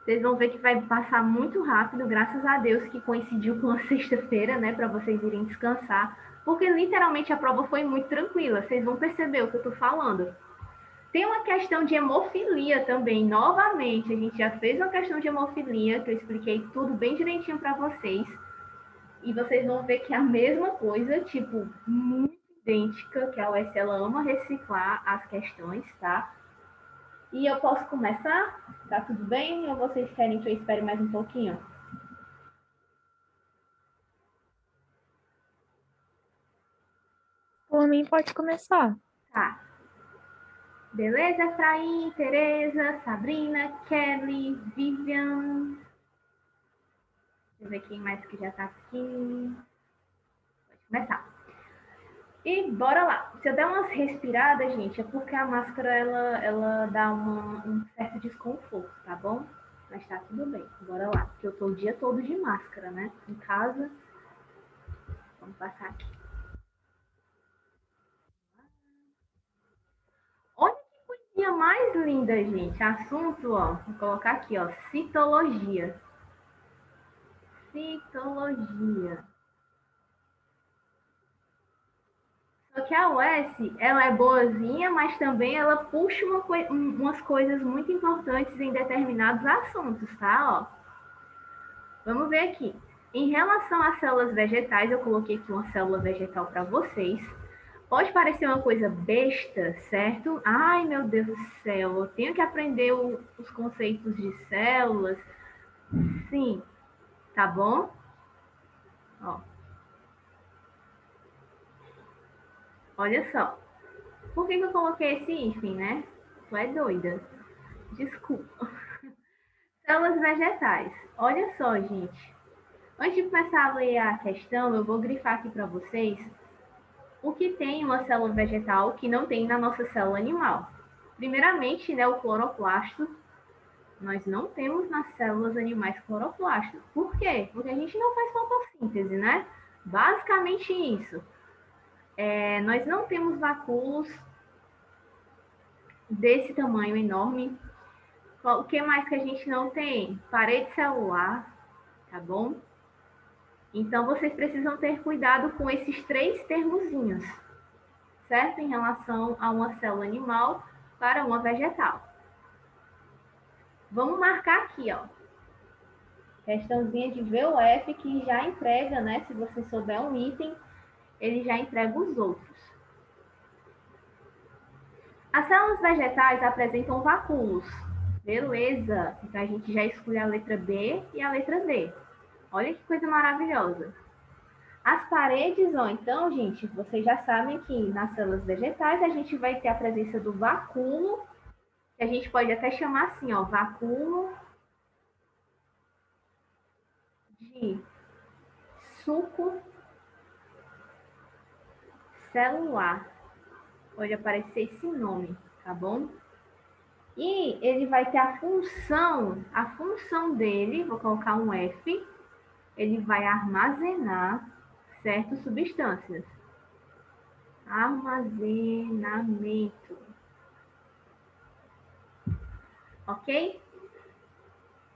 Vocês vão ver que vai passar muito rápido, graças a Deus que coincidiu com a sexta-feira, né, para vocês irem descansar, porque literalmente a prova foi muito tranquila, vocês vão perceber o que eu tô falando. Tem uma questão de hemofilia também, novamente, a gente já fez uma questão de hemofilia, que eu expliquei tudo bem direitinho para vocês, e vocês vão ver que é a mesma coisa, tipo, muito idêntica, que a UES ela ama reciclar as questões, tá? E eu posso começar? Tá tudo bem? Ou vocês querem que eu espere mais um pouquinho? Por mim, pode começar. Tá. Beleza, Efraim, Tereza, Sabrina, Kelly, Vivian. Deixa eu ver quem mais que já tá aqui. Pode começar. E bora lá. Se eu der umas respiradas, gente, é porque a máscara ela dá um certo desconforto, tá bom? Mas tá tudo bem. Bora lá. Porque eu tô o dia todo de máscara, né? Em casa. Vamos passar aqui. Olha que coisinha mais linda, gente. Assunto, ó. Vou colocar aqui, ó. Citologia. Citologia. Só que a UES, ela é boazinha, mas também ela puxa umas coisas muito importantes em determinados assuntos, tá? Ó, vamos ver aqui. Em relação às células vegetais, eu coloquei aqui uma célula vegetal para vocês. Pode parecer uma coisa besta, certo? Ai, meu Deus do céu, eu tenho que aprender os conceitos de células. Sim, tá bom? Ó, olha só. Por que eu coloquei esse hífen, né? Tu é doida. Desculpa. Células vegetais. Olha só, gente. Antes de começar a ler a questão, eu vou grifar aqui para vocês o que tem uma célula vegetal que não tem na nossa célula animal. Primeiramente, né, o cloroplasto. Nós não temos nas células animais cloroplasto. Por quê? Porque a gente não faz fotossíntese, né? Basicamente isso. Nós não temos vacúolos desse tamanho enorme. O que mais que a gente não tem? Parede celular, tá bom? Então, vocês precisam ter cuidado com esses três termozinhos, certo? Em relação a uma célula animal para uma vegetal. Vamos marcar aqui, ó. Questãozinha de VUF que já entrega, né? Se você souber um item, ele já entrega os outros. As células vegetais apresentam vacúolos. Beleza. Então, a gente já escolhe a letra B e a letra D. Olha que coisa maravilhosa. As paredes, ó, então, gente, vocês já sabem que nas células vegetais a gente vai ter a presença do vacúolo, que a gente pode até chamar assim, ó, vacúolo de suco celular. Pode aparecer esse nome, tá bom? E ele vai ter a função dele, vou colocar um F, ele vai armazenar certas substâncias. Armazenamento. Ok?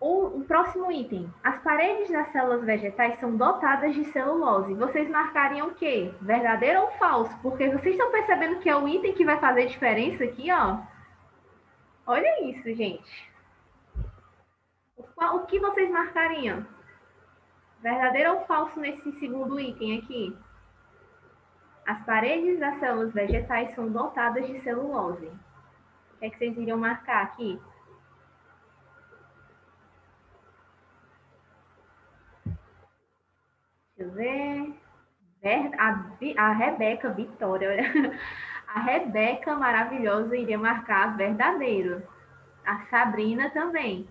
O próximo item. As paredes das células vegetais são dotadas de celulose. Vocês marcariam o quê? Verdadeiro ou falso? Porque vocês estão percebendo que é o item que vai fazer diferença aqui, ó. Olha isso, gente. O que vocês marcariam? Verdadeiro ou falso nesse segundo item aqui? As paredes das células vegetais são dotadas de celulose. O que é que vocês iriam marcar aqui? Deixa eu ver. A Rebeca Vitória, a Rebeca maravilhosa iria marcar verdadeiro. A Sabrina também.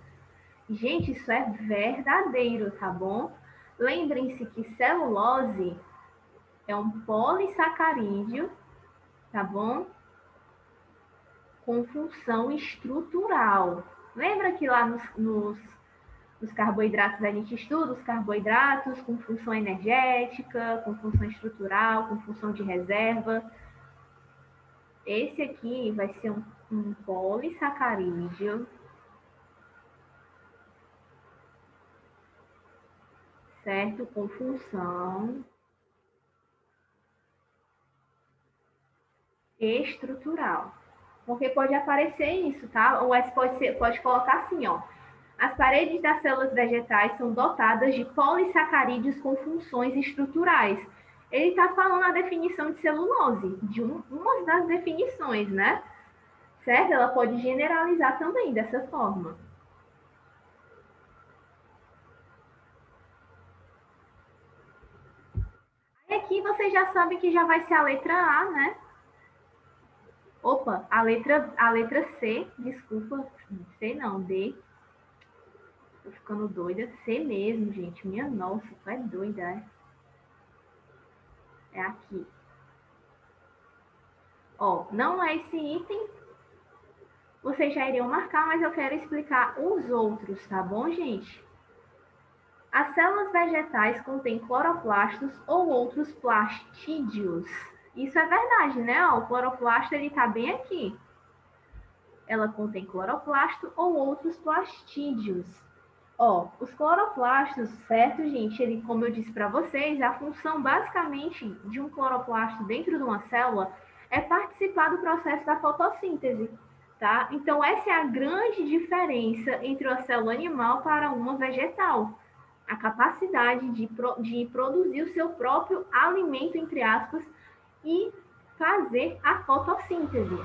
Gente, isso é verdadeiro, tá bom? Lembrem-se que celulose é um polissacarídeo, tá bom? Com função estrutural. Lembra que lá nos carboidratos a gente estuda os carboidratos com função energética, com função estrutural, com função de reserva. Esse aqui vai ser um polissacarídeo certo? Com função estrutural. Porque pode aparecer isso, tá? Ou pode colocar assim, ó. As paredes das células vegetais são dotadas de polissacarídeos com funções estruturais. Ele está falando a definição de celulose, de uma das definições, né? Certo? Ela pode generalizar também dessa forma. E aqui você já sabe que já vai ser a letra A, né? Opa, a letra C, desculpa, C não, D. Tô ficando doida. C mesmo, gente. Minha nossa, tu é doida, é? É aqui. Ó, não é esse item, vocês já iriam marcar, mas eu quero explicar os outros, tá bom, gente? As células vegetais contêm cloroplastos ou outros plastídeos. Isso é verdade, né? Ó, o cloroplasto ele tá bem aqui. Ela contém cloroplasto ou outros plastídeos. Ó, os cloroplastos, certo, gente? Ele, como eu disse para vocês, a função basicamente de um cloroplasto dentro de uma célula é participar do processo da fotossíntese, tá? Então, essa é a grande diferença entre uma célula animal para uma vegetal. A capacidade de produzir o seu próprio alimento, entre aspas, e fazer a fotossíntese.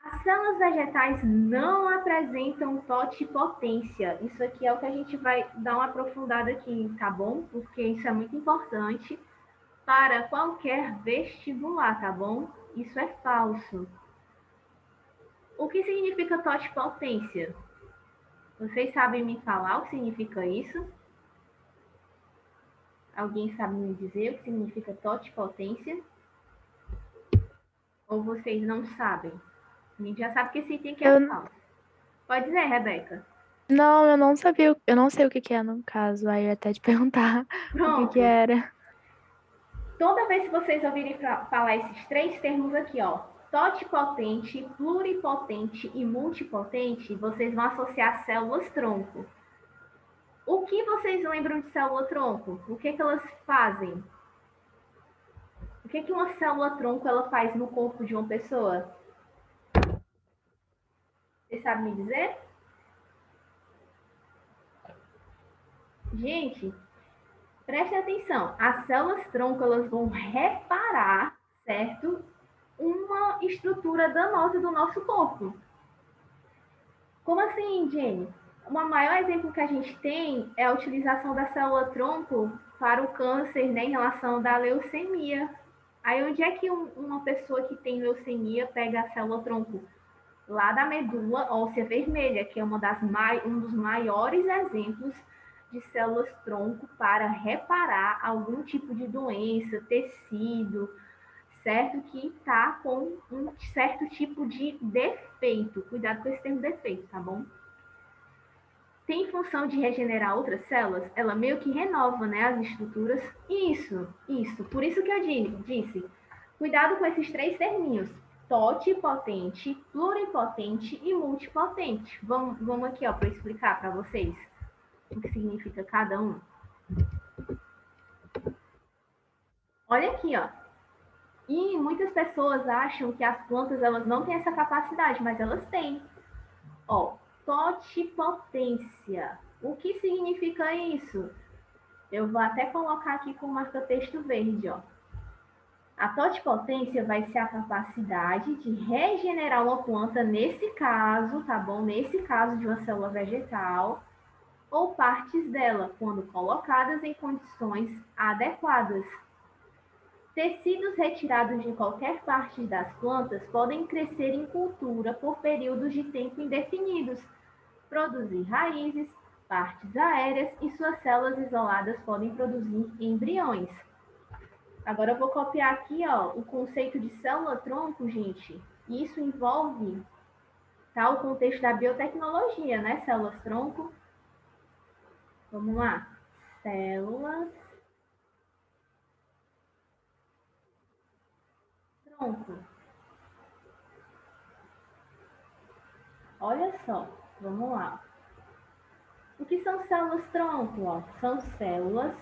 As células vegetais não apresentam totipotência. Isso aqui é o que a gente vai dar uma aprofundada aqui, tá bom? Porque isso é muito importante para qualquer vestibular, tá bom? Isso é falso. O que significa totipotência? Vocês sabem me falar o que significa isso? Alguém sabe me dizer o que significa totipotência? Ou vocês não sabem? A gente já sabe que esse item aqui é Eu, falso. Pode dizer, Rebeca. não, eu não sabia, eu não sei o que que é no caso, aí eu ia até te perguntar o que Pronto. era. Toda vez que vocês ouvirem falar esses três termos aqui, ó, totipotente, pluripotente e multipotente, vocês vão associar células-tronco. O que vocês lembram de célula-tronco? O que elas fazem? O que uma célula-tronco ela faz no corpo de uma pessoa? Vocês sabem me dizer? Gente, prestem atenção. As células-tronco elas vão reparar, certo? Uma estrutura danosa do nosso corpo. Como assim, Jenny? O maior exemplo que a gente tem é a utilização da célula-tronco para o câncer, né, em relação da leucemia. Aí, onde é que uma pessoa que tem leucemia pega a célula-tronco? Lá da medula óssea vermelha, que é um dos maiores exemplos de células-tronco para reparar algum tipo de doença, tecido, certo? Que está com um certo tipo de defeito. Cuidado com esse termo defeito, tá bom? Tem função de regenerar outras células, ela meio que renova, né, as estruturas. Isso. Por isso que eu disse, cuidado com esses três terminhos: totipotente, pluripotente e multipotente. Vamos aqui, ó, para explicar para vocês o que significa cada um. Olha aqui, ó. E muitas pessoas acham que as plantas elas não têm essa capacidade, mas elas têm. Ó, totipotência. O que significa isso? Eu vou até colocar aqui com marca-texto verde, ó. A totipotência vai ser a capacidade de regenerar uma planta, nesse caso, tá bom? Nesse caso de uma célula vegetal, ou partes dela, quando colocadas em condições adequadas. Tecidos retirados de qualquer parte das plantas podem crescer em cultura por períodos de tempo indefinidos, produzir raízes, partes aéreas e suas células isoladas podem produzir embriões. Agora eu vou copiar aqui, ó, o conceito de célula-tronco, gente. Isso envolve, tá, o contexto da biotecnologia, né? Células-tronco. Vamos lá. Células-tronco. Olha só, vamos lá. O que são células-tronco? Ó? São células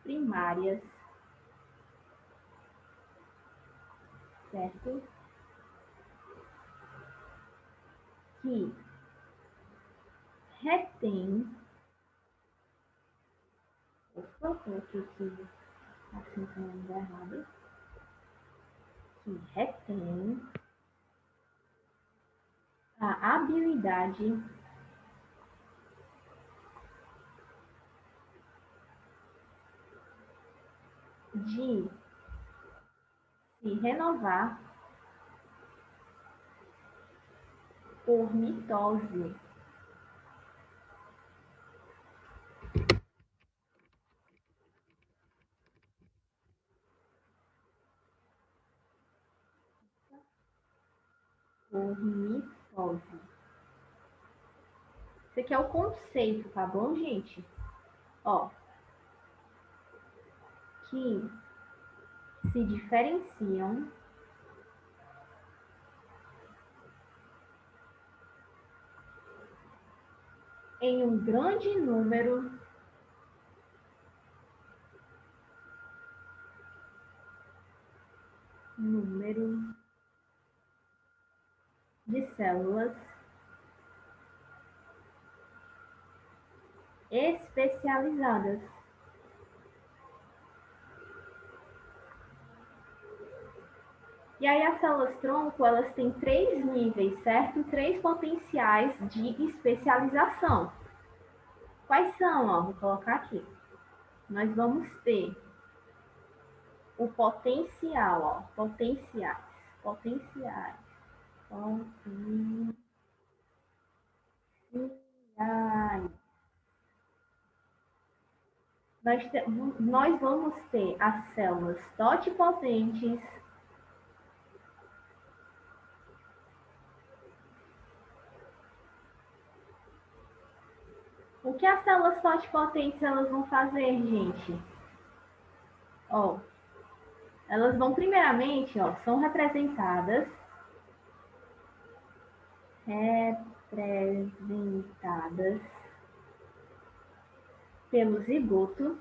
primárias, certo? Que retém, opa, coloquei aqui assim também errado, que retém a habilidade de se renovar por mitose. Por mitose. Isso aqui é o conceito, tá bom, gente? Ó, que se diferenciam em um grande número de células especializadas. E aí as células-tronco, elas têm 3 níveis, certo? 3 potenciais de especialização. Quais são? Ó, vou colocar aqui. Nós vamos ter o potencial, ó, potenciais. Nós vamos ter as células totipotentes, o que as células totipotentes elas vão fazer, gente? Ó, elas vão primeiramente, ó, são representadas pelo zigoto.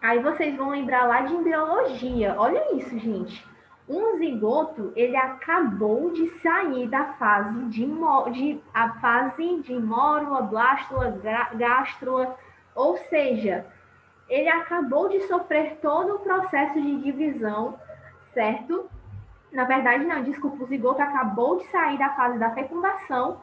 Aí vocês vão lembrar lá de embriologia. Olha isso, gente. Um zigoto, ele acabou de sair da fase a fase de mórula, blástula, gástrula, ou seja, ele acabou de sofrer todo o processo de divisão, certo? Na verdade, não, desculpa, o zigoto acabou de sair da fase da fecundação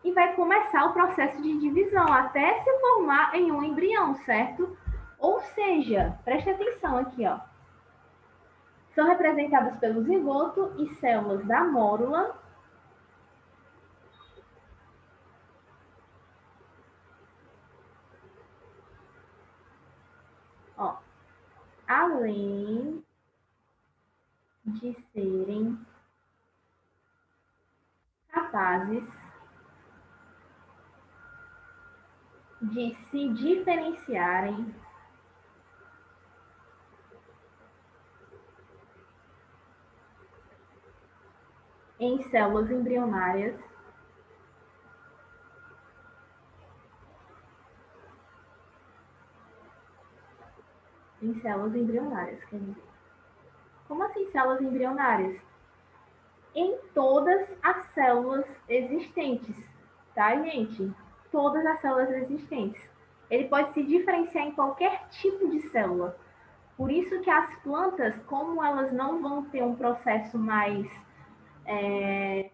e vai começar o processo de divisão até se formar em um embrião, certo? Ou seja, preste atenção aqui, ó. São representadas pelo zigoto e células da mórula. Ó, além de serem capazes de se diferenciarem em células embrionárias quer dizer. Como assim células embrionárias? Em todas as células existentes, tá, gente? Todas as células existentes. Ele pode se diferenciar em qualquer tipo de célula. Por isso que as plantas, como elas não vão ter um processo mais,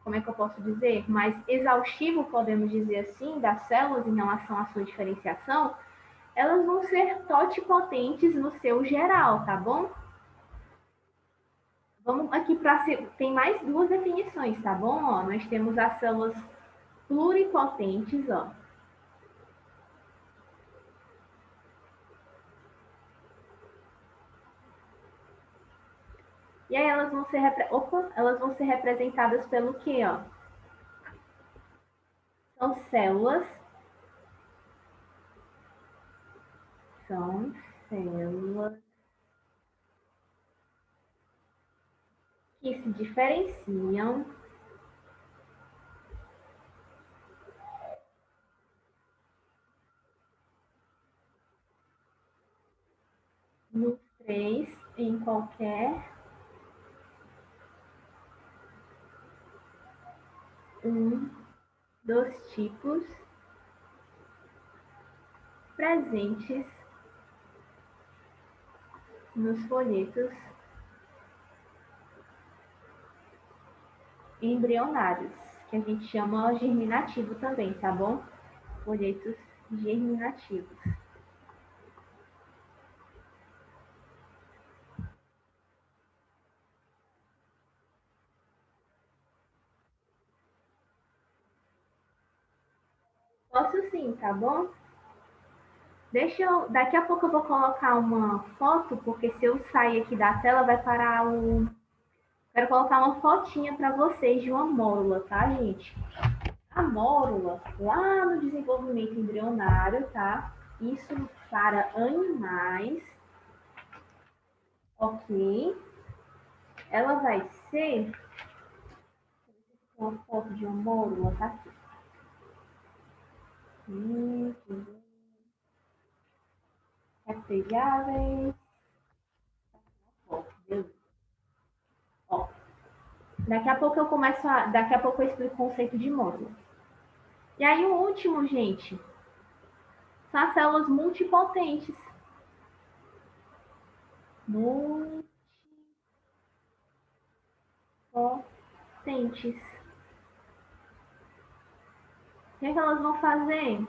como é que eu posso dizer, mais exaustivo, podemos dizer assim, das células em relação à sua diferenciação, elas vão ser totipotentes no seu geral, tá bom? Vamos aqui para. Tem mais 2 definições, tá bom? Ó, nós temos as células pluripotentes, ó. E aí elas vão ser representadas pelo quê, ó? São células. São células que se diferenciam nos três em qualquer um dos tipos presentes nos folhetos embrionários, que a gente chama germinativo também, tá bom? Folhetos germinativos. Posso sim, tá bom? Daqui a pouco eu vou colocar uma foto, porque se eu sair aqui da tela vai parar o. Quero colocar uma fotinha para vocês de uma mórula, tá, gente? A mórula, lá no desenvolvimento embrionário, tá? Isso para animais, ok? Ela vai ser uma foto de uma mórula, tá aqui. Repegáveis. Ó, daqui a pouco eu explico o conceito de módulo. E aí o último, gente, são as células multipotentes. Multipotentes. O que elas vão fazer?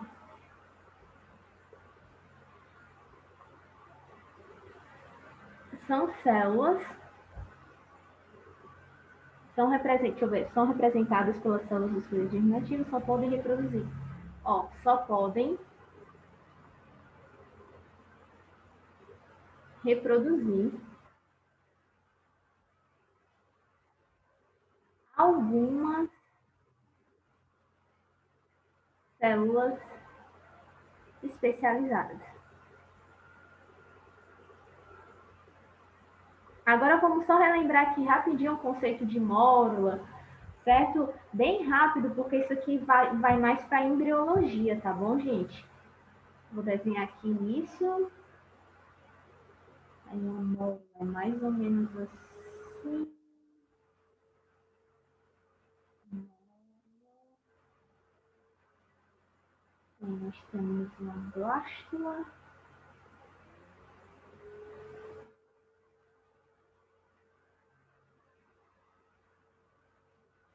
São células são representadas pelas células dos fluidos germinativos, só podem reproduzir. Ó, só podem reproduzir algumas células especializadas. Agora vamos só relembrar aqui rapidinho o conceito de mórula, certo? Bem rápido, porque isso aqui vai mais para a embriologia, tá bom, gente? Vou desenhar aqui isso. Aí uma mórula é mais ou menos assim. Nós temos uma blástula.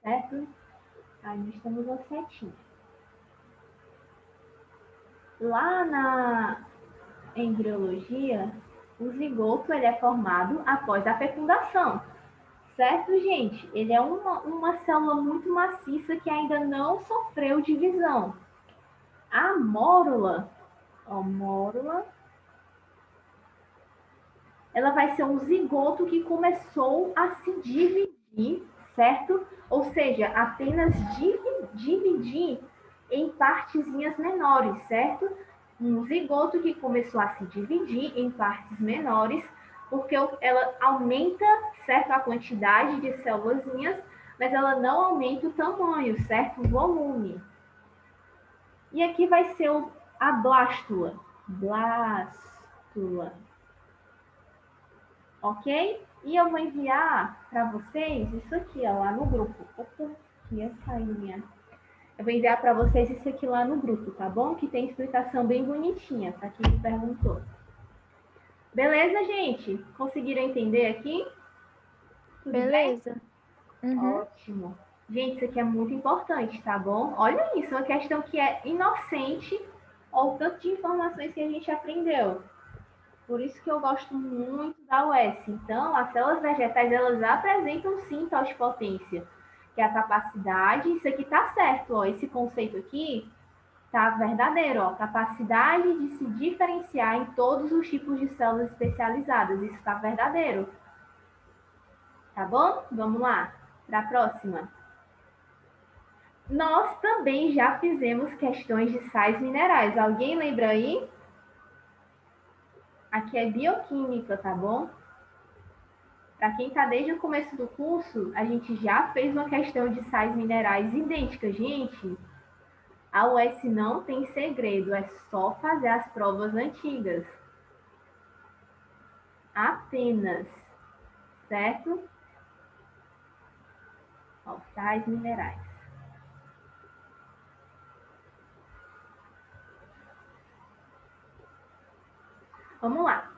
Certo? Aí nós temos a setinha. Lá na embriologia, o zigoto ele é formado após a fecundação. Certo, gente? Ele é uma célula muito maciça que ainda não sofreu divisão. A mórula, ela vai ser um zigoto que começou a se dividir, certo? Ou seja, apenas dividir em partezinhas menores, certo? Um zigoto que começou a se dividir em partes menores, porque ela aumenta, certo, a quantidade de célulazinhas, mas ela não aumenta o tamanho, certo? O volume. E aqui vai ser a blástula. Blástula. Ok? E eu vou enviar para vocês isso aqui, ó, lá no grupo. Opa, aqui é sainha. Eu vou enviar para vocês isso aqui lá no grupo, tá bom? Que tem explicação bem bonitinha, para quem me perguntou. Beleza, gente? Conseguiram entender aqui? Tudo Beleza. Bem? Ótimo. Gente, isso aqui é muito importante, tá bom? Olha isso, uma questão que é inocente, olha o tanto de informações que a gente aprendeu. Por isso que eu gosto muito da UES. Então, as células vegetais, elas apresentam sim totipotência, que é a capacidade, isso aqui tá certo, ó, esse conceito aqui tá verdadeiro, ó, capacidade de se diferenciar em todos os tipos de células especializadas, isso tá verdadeiro. Tá bom? Vamos lá, para a próxima. Nós também já fizemos questões de sais minerais. Alguém lembra aí? Aqui é bioquímica, tá bom? Para quem está desde o começo do curso, a gente já fez uma questão de sais minerais idêntica. Gente, a UES não tem segredo, é só fazer as provas antigas. Apenas, certo? Ó, sais minerais. Vamos lá.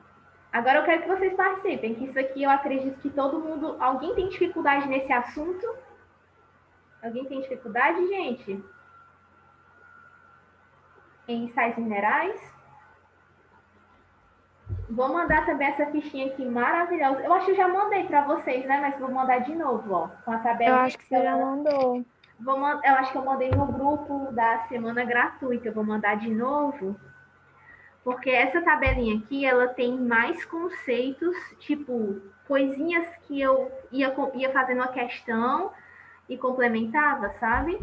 Agora eu quero que vocês participem, que isso aqui eu acredito que todo mundo... Alguém tem dificuldade nesse assunto? Alguém tem dificuldade, gente? Em sais minerais? Vou mandar também essa fichinha aqui maravilhosa. Eu acho que eu já mandei para vocês, né? Mas vou mandar de novo, ó. Com a Eu tabelinha. acho que você já mandou. Eu acho que eu mandei no grupo da semana gratuita. Eu vou mandar de novo. Porque essa tabelinha aqui, ela tem mais conceitos, tipo, coisinhas que eu ia fazendo a questão e complementava, sabe?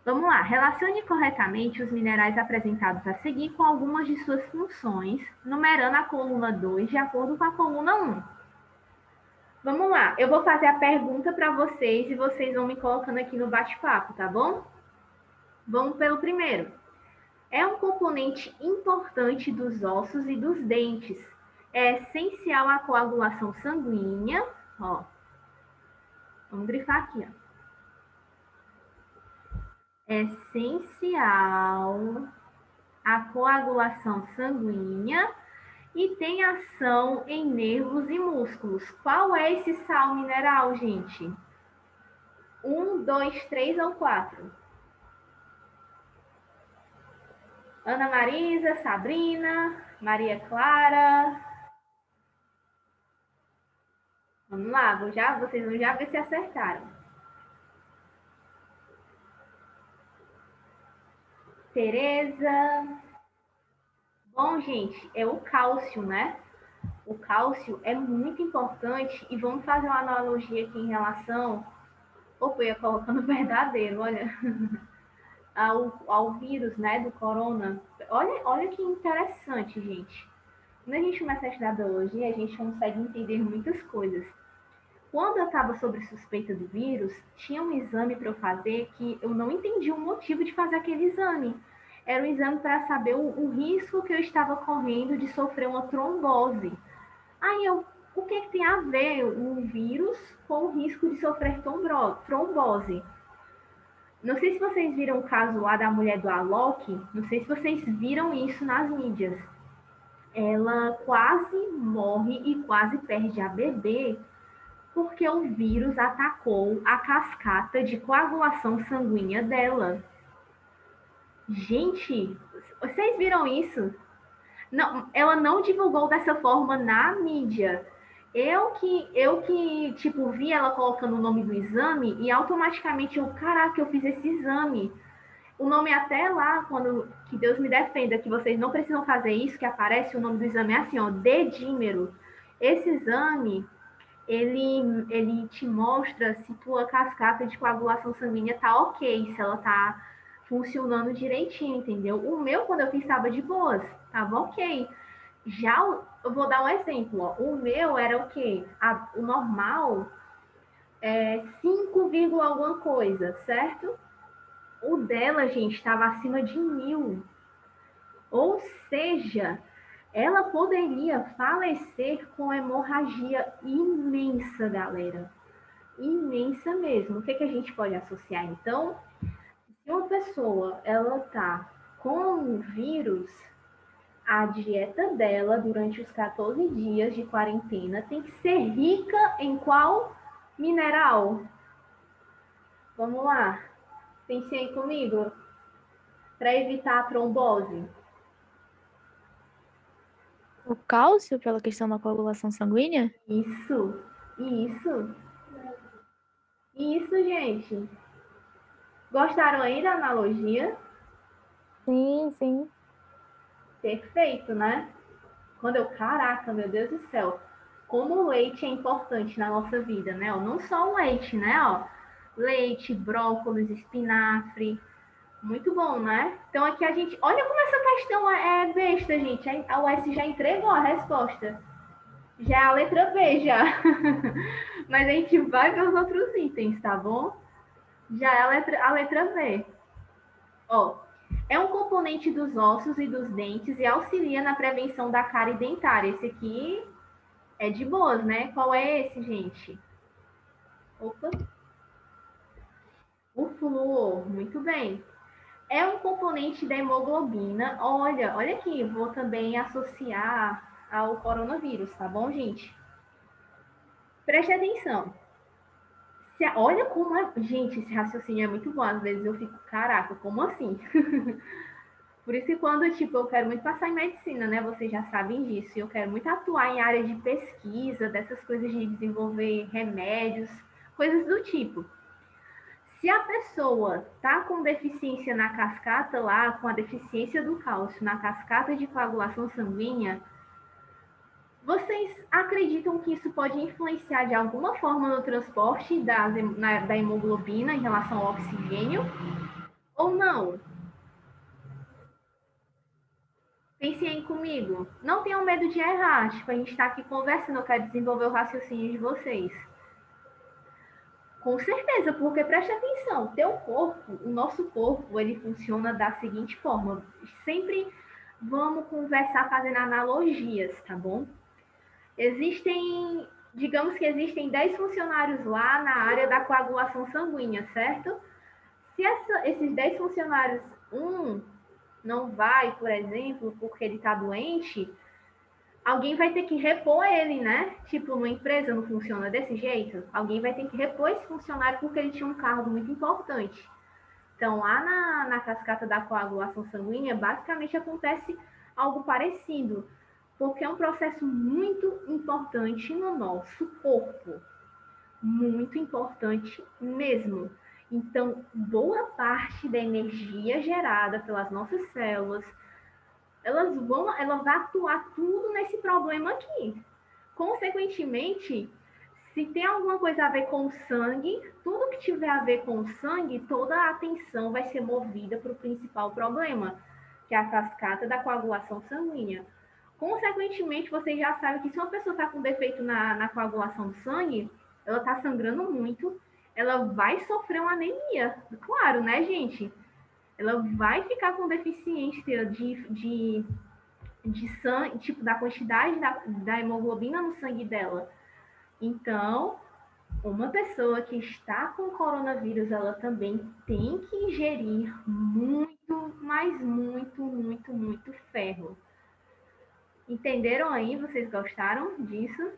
Vamos lá. Relacione corretamente os minerais apresentados a seguir com algumas de suas funções, numerando a coluna 2 de acordo com a coluna 1. Vamos lá. Eu vou fazer a pergunta para vocês e vocês vão me colocando aqui no bate-papo, tá bom? Vamos pelo primeiro. É um componente importante dos ossos e dos dentes. É essencial à coagulação sanguínea. Ó, vamos grifar aqui. Ó. É essencial à coagulação sanguínea e tem ação em nervos e músculos. Qual é esse sal mineral, gente? 1, 2, 3 ou 4? Ana Marisa, Sabrina, Maria Clara. Vamos lá, vocês vão já ver se acertaram. Tereza. Bom, gente, é o cálcio, né? O cálcio é muito importante e vamos fazer uma analogia aqui em relação... Opa, eu ia colocando verdadeiro, olha. Ao vírus, né, do corona. Olha que interessante, gente. Quando a gente começa a estudar biologia, a gente consegue entender muitas coisas. Quando eu estava sob suspeita do vírus, tinha um exame para eu fazer que eu não entendi o motivo de fazer aquele exame. Era um exame para saber o risco que eu estava correndo de sofrer uma trombose. Aí o que tem a ver um vírus com o risco de sofrer trombose? Não sei se vocês viram o caso lá da mulher do Alok, não sei se vocês viram isso nas mídias. Ela quase morre e quase perde a bebê porque o vírus atacou a cascata de coagulação sanguínea dela. Gente, vocês viram isso? Não, ela não divulgou dessa forma na mídia. Eu que tipo, vi ela colocando o nome do exame e automaticamente caraca, eu fiz esse exame. O nome até lá, quando que Deus me defenda, que vocês não precisam fazer isso, que aparece o nome do exame é assim, ó, dedímero. Esse exame, ele te mostra se tua cascata de coagulação sanguínea tá ok, se ela tá funcionando direitinho, entendeu? O meu, quando eu fiz, estava de boas, tava ok. Já, eu vou dar um exemplo, ó. O meu era o quê? O normal é 5, alguma coisa, certo? O dela, gente, estava acima de 1.000. Ou seja, ela poderia falecer com hemorragia imensa, galera. Imensa mesmo. O que a gente pode associar, então? Se uma pessoa, ela tá com o vírus, a dieta dela durante os 14 dias de quarentena tem que ser rica em qual mineral? Vamos lá. Pense aí comigo. Para evitar a trombose. O cálcio, pela questão da coagulação sanguínea? Isso, gente. Gostaram aí da analogia? Sim, sim. Perfeito, né? Caraca, meu Deus do céu, como o leite é importante na nossa vida, né? Não só o leite, né? Leite, brócolis, espinafre, muito bom, né? Então aqui a gente, olha como essa questão é besta, gente. A UES já entregou a resposta. Já é a letra B, já. Mas a gente vai ver os outros itens, tá bom? Já é a letra B. Ó, é um componente dos ossos e dos dentes e auxilia na prevenção da cárie dentária. Esse aqui é de boas, né? Qual é esse, gente? Opa, o flúor, muito bem. É um componente da hemoglobina. Olha aqui, vou também associar ao coronavírus, tá bom, gente? Preste atenção. Olha como é. Gente, esse raciocínio é muito bom. Às vezes eu fico, caraca, como assim? Por isso que quando, tipo, eu quero muito passar em medicina, né? Vocês já sabem disso. E eu quero muito atuar em área de pesquisa, dessas coisas de desenvolver remédios, coisas do tipo. Se a pessoa tá com deficiência na cascata lá, com a deficiência do cálcio na cascata de coagulação sanguínea, vocês acreditam que isso pode influenciar de alguma forma no transporte da hemoglobina em relação ao oxigênio? Ou não? Pensem aí comigo. Não tenham medo de errar. Tipo, a gente está aqui conversando, eu quero desenvolver o raciocínio de vocês. Com certeza, porque preste atenção, teu corpo, o nosso corpo, ele funciona da seguinte forma. Sempre vamos conversar fazendo analogias, tá bom? Digamos que existem 10 funcionários lá na área da coagulação sanguínea, certo? Se esses 10 funcionários, um não vai, por exemplo, porque ele está doente, alguém vai ter que repor ele, né? Tipo, uma empresa não funciona desse jeito. Alguém vai ter que repor esse funcionário porque ele tinha um cargo muito importante. Então, lá na cascata da coagulação sanguínea, basicamente acontece algo parecido, porque é um processo muito importante no nosso corpo. Muito importante mesmo. Então, boa parte da energia gerada pelas nossas células, ela vai atuar tudo nesse problema aqui. Consequentemente, se tem alguma coisa a ver com o sangue, tudo que tiver a ver com o sangue, toda a atenção vai ser movida para o principal problema, que é a cascata da coagulação sanguínea. Consequentemente, vocês já sabem que se uma pessoa está com defeito na coagulação do sangue, ela está sangrando muito, ela vai sofrer uma anemia. Claro, né, gente? Ela vai ficar com deficiência de sangue, tipo, da quantidade da hemoglobina no sangue dela. Então, uma pessoa que está com coronavírus, ela também tem que ingerir muito, mas muito, muito, muito ferro. Entenderam aí? Vocês gostaram disso?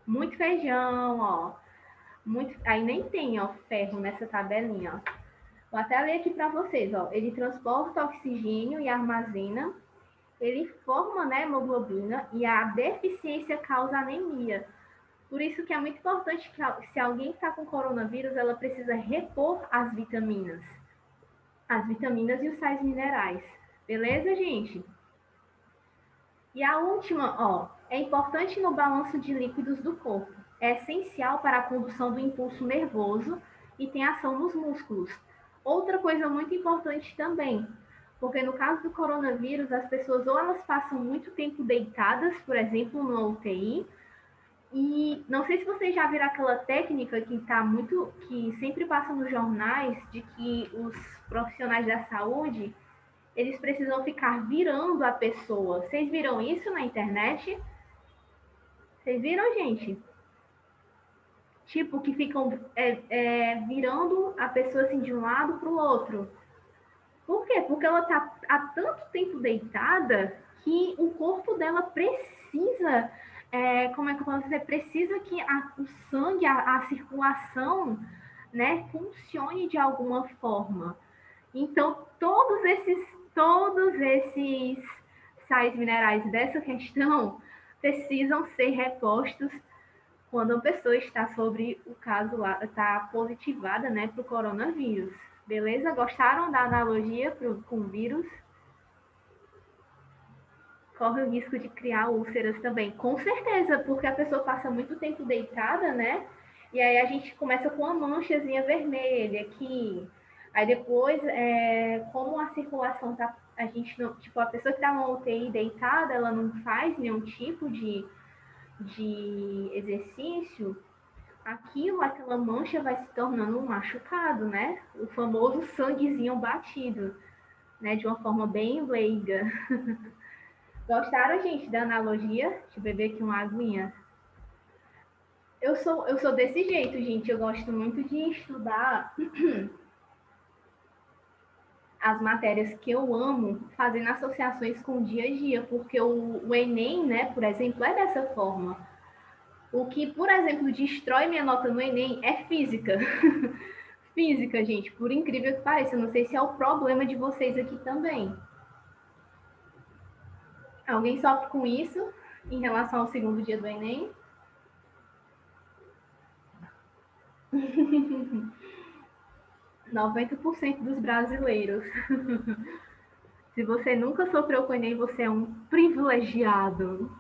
Muito feijão, ó. Muito, aí nem tem, ó, ferro nessa tabelinha, ó. Vou até ler aqui para vocês, ó. Ele transporta oxigênio e armazena, ele forma, né, hemoglobina e a deficiência causa anemia. Por isso que é muito importante que se alguém está com coronavírus, ela precisa repor as vitaminas e os sais minerais. Beleza, gente? E a última, ó, é importante no balanço de líquidos do corpo. É essencial para a condução do impulso nervoso e tem ação nos músculos. Outra coisa muito importante também, porque no caso do coronavírus, as pessoas ou elas passam muito tempo deitadas, por exemplo, no UTI, e não sei se vocês já viram aquela técnica que sempre passa nos jornais, de que os profissionais da saúde, eles precisam ficar virando a pessoa. Vocês viram isso na internet? Vocês viram, gente? Tipo, que ficam virando a pessoa assim de um lado para o outro. Por quê? Porque ela está há tanto tempo deitada que o corpo dela precisa, como é que eu posso dizer? Precisa que o sangue, a circulação, né, funcione de alguma forma. Então, todos esses sais minerais dessa questão precisam ser repostos quando a pessoa está sobre o caso lá, está positivada, né, para o coronavírus. Beleza? Gostaram da analogia com o vírus? Corre o risco de criar úlceras também. Com certeza, porque a pessoa passa muito tempo deitada, né? E aí a gente começa com uma manchazinha vermelha aqui. Aí depois, como a circulação tá, a gente não, tipo, a pessoa que tá na UTI deitada, ela não faz nenhum tipo de exercício, aquela mancha vai se tornando um machucado, né? O famoso sanguezinho batido, né? De uma forma bem leiga. Gostaram, gente, da analogia? Deixa eu beber aqui uma aguinha. Eu sou desse jeito, gente. Eu gosto muito de estudar as matérias que eu amo, fazendo associações com o dia a dia, porque o Enem, né, por exemplo, é dessa forma. O que, por exemplo, destrói minha nota no Enem é física. Física, gente, por incrível que pareça. Eu não sei se é o problema de vocês aqui também. Alguém sofre com isso em relação ao segundo dia do Enem? 90% dos brasileiros. Se você nunca sofreu com o Enem, você é um privilegiado.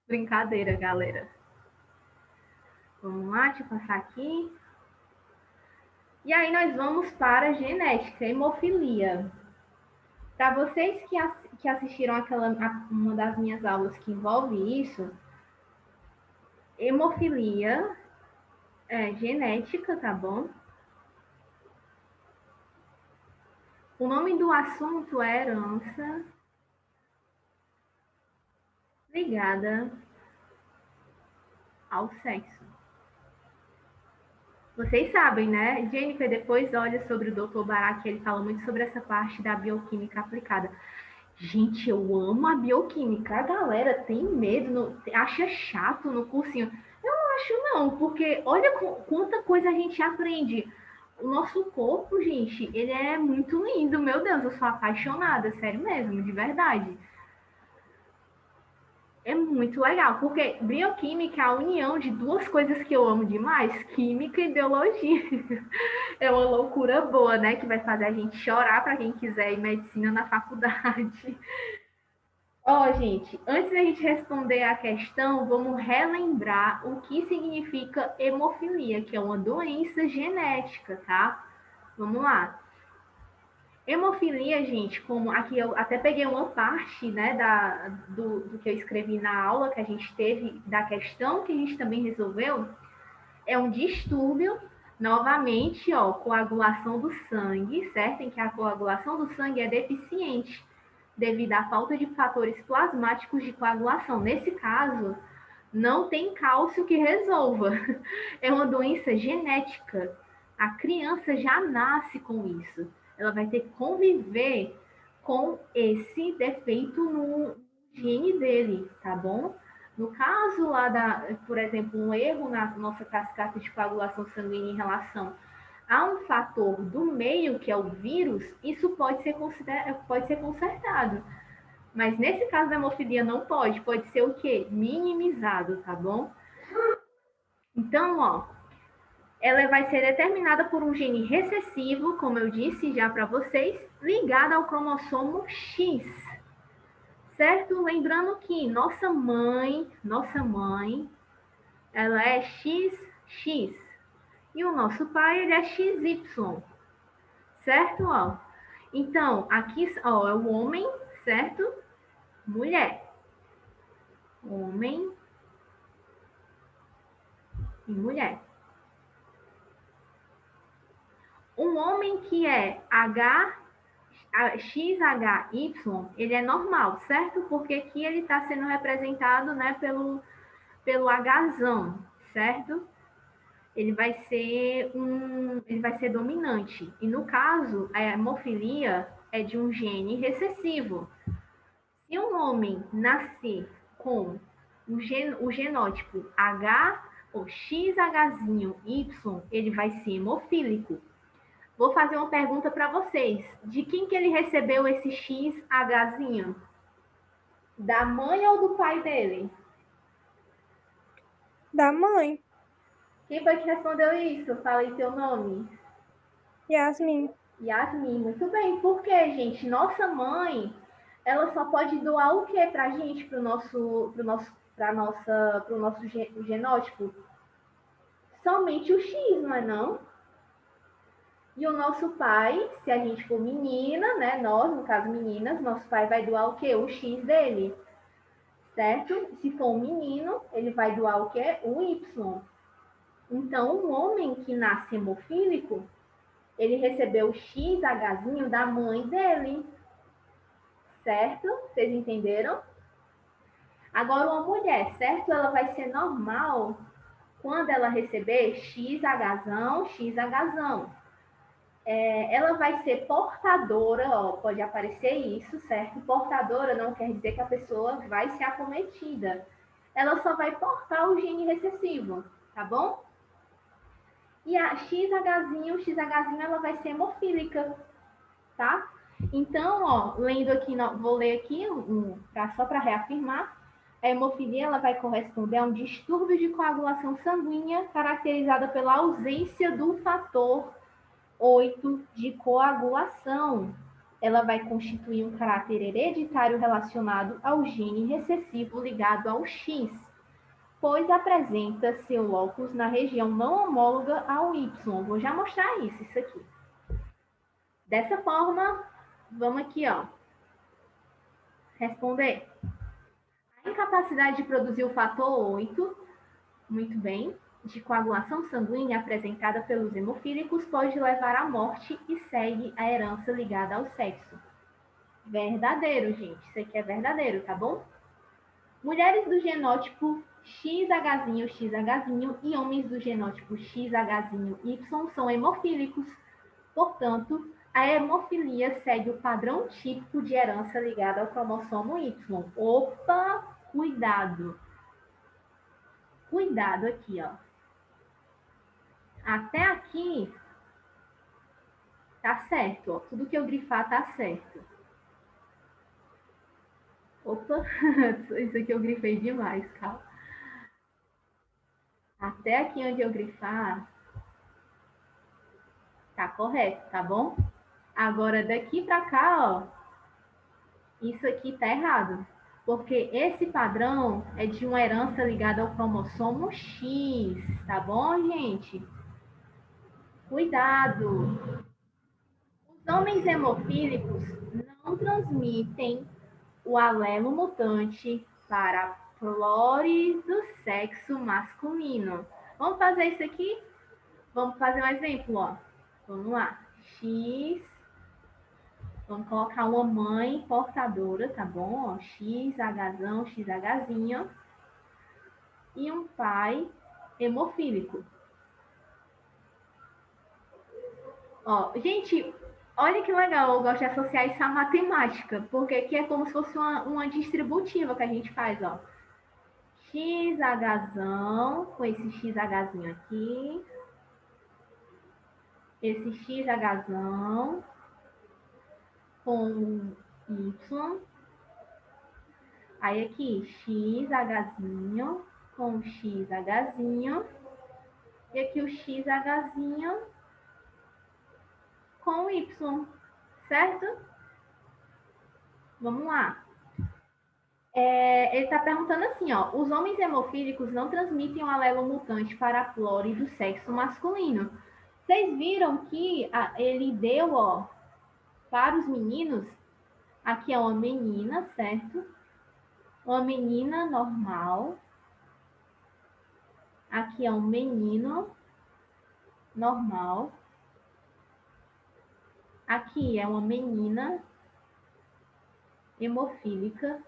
Brincadeira, galera. Vamos lá, deixa eu passar aqui. E aí nós vamos para genética, hemofilia. Para vocês que assistiram uma das minhas aulas que envolve isso, hemofilia é genética, tá bom? O nome do assunto é herança ligada ao sexo. Vocês sabem, né? Jennifer depois olha sobre o Dr. Barak, ele fala muito sobre essa parte da bioquímica aplicada. Gente, eu amo a bioquímica. A galera tem medo, acha chato no cursinho. Eu não acho não, porque olha quanta coisa a gente aprende. O nosso corpo, gente, ele é muito lindo. Meu Deus, eu sou apaixonada, sério mesmo, de verdade. É muito legal, porque bioquímica é a união de duas coisas que eu amo demais, química e biologia. É uma loucura boa, né? Que vai fazer a gente chorar para quem quiser ir medicina na faculdade. Ó, gente, antes da gente responder a questão, vamos relembrar o que significa hemofilia, que é uma doença genética, tá? Vamos lá. Hemofilia, gente, como aqui eu até peguei uma parte, né, do que eu escrevi na aula que a gente teve, da questão que a gente também resolveu, é um distúrbio, novamente, ó, coagulação do sangue, certo? Em que a coagulação do sangue é deficiente devido à falta de fatores plasmáticos de coagulação. Nesse caso, não tem cálcio que resolva. É uma doença genética. A criança já nasce com isso. Ela vai ter que conviver com esse defeito no gene dele, tá bom? No caso lá por exemplo, um erro na nossa cascata de coagulação sanguínea em relação a um fator do meio, que é o vírus, isso pode ser consertado. Mas nesse caso da hemofilia não pode ser o quê? Minimizado, tá bom? Então, ó, ela vai ser determinada por um gene recessivo, como eu disse já para vocês, ligado ao cromossomo X, certo? Lembrando que nossa mãe, ela é XX e o nosso pai ele é XY, certo? Ó, então aqui ó, é o homem, certo? Mulher, homem e mulher. Um homem que é XHY, ele é normal, certo? Porque aqui ele está sendo representado, né, pelo Hzão, certo? Ele vai ser dominante. E no caso, a hemofilia é de um gene recessivo. Se um homem nascer com o genótipo H ou XHY, ele vai ser hemofílico. Vou fazer uma pergunta para vocês. De quem que ele recebeu esse XHzinho? Da mãe ou do pai dele? Da mãe. Quem foi que respondeu isso? Falei teu nome. Yasmin. Yasmin, muito bem. Por quê, gente? Nossa mãe, ela só pode doar o quê pra gente, pro nosso genótipo? Somente o X, não é não? E o nosso pai, se a gente for menina, né? Nós, no caso meninas, nosso pai vai doar o quê? O X dele, certo? Se for um menino, ele vai doar o quê? O Y. Então, um homem que nasce hemofílico, ele recebeu o XHzinho da mãe dele, certo? Vocês entenderam? Agora, uma mulher, certo? Ela vai ser normal quando ela receber XHzão, XHzão. Ela vai ser portadora, ó, pode aparecer isso, certo? Portadora não quer dizer que a pessoa vai ser acometida. Ela só vai portar o gene recessivo, tá bom? E a XHzinho, ela vai ser hemofílica, tá? Então, ó, lendo aqui, vou ler aqui só para reafirmar. A hemofilia ela vai corresponder a um distúrbio de coagulação sanguínea caracterizada pela ausência do fator 8 de coagulação. Ela vai constituir um caráter hereditário relacionado ao gene recessivo ligado ao X, pois apresenta seu locus na região não homóloga ao Y. Vou já mostrar isso aqui. Dessa forma, vamos aqui, ó, responder. A incapacidade de produzir o fator 8, muito bem, de coagulação sanguínea apresentada pelos hemofílicos pode levar à morte e segue a herança ligada ao sexo. Verdadeiro, gente. Isso aqui é verdadeiro, tá bom? Mulheres do genótipo XHzinho e homens do genótipo XHzinho Y são hemofílicos. Portanto, a hemofilia segue o padrão típico de herança ligada ao cromossomo Y. Opa, cuidado. Cuidado aqui, ó. Até aqui tá certo, ó. Tudo que eu grifar tá certo. Opa, isso aqui eu grifei demais, calma. Até aqui onde eu grifar tá correto, tá bom? Agora daqui para cá, ó, isso aqui tá errado. Porque esse padrão é de uma herança ligada ao cromossomo X, tá bom, gente? Cuidado! Os homens hemofílicos não transmitem o alelo mutante para a flore do sexo masculino. Vamos fazer isso aqui? Vamos fazer um exemplo, ó. Vamos lá. X. Vamos colocar uma mãe portadora, tá bom? Ó, XHzão, XHzinho. E um pai hemofílico. Ó, gente, olha que legal, eu gosto de associar isso à matemática, porque aqui é como se fosse uma distributiva que a gente faz, ó. XHzão, com esse XHzinho aqui. Esse XHzão com Y. Aí aqui, XHzinho com XHzinho. E aqui o XHzinho com Y, certo? Vamos lá. Ele está perguntando assim, ó. Os homens hemofílicos não transmitem um alelo mutante para a flore do sexo masculino. Vocês viram que ele deu, ó, para os meninos, aqui é uma menina, certo? Uma menina normal. Aqui é um menino normal. Aqui é uma menina hemofílica.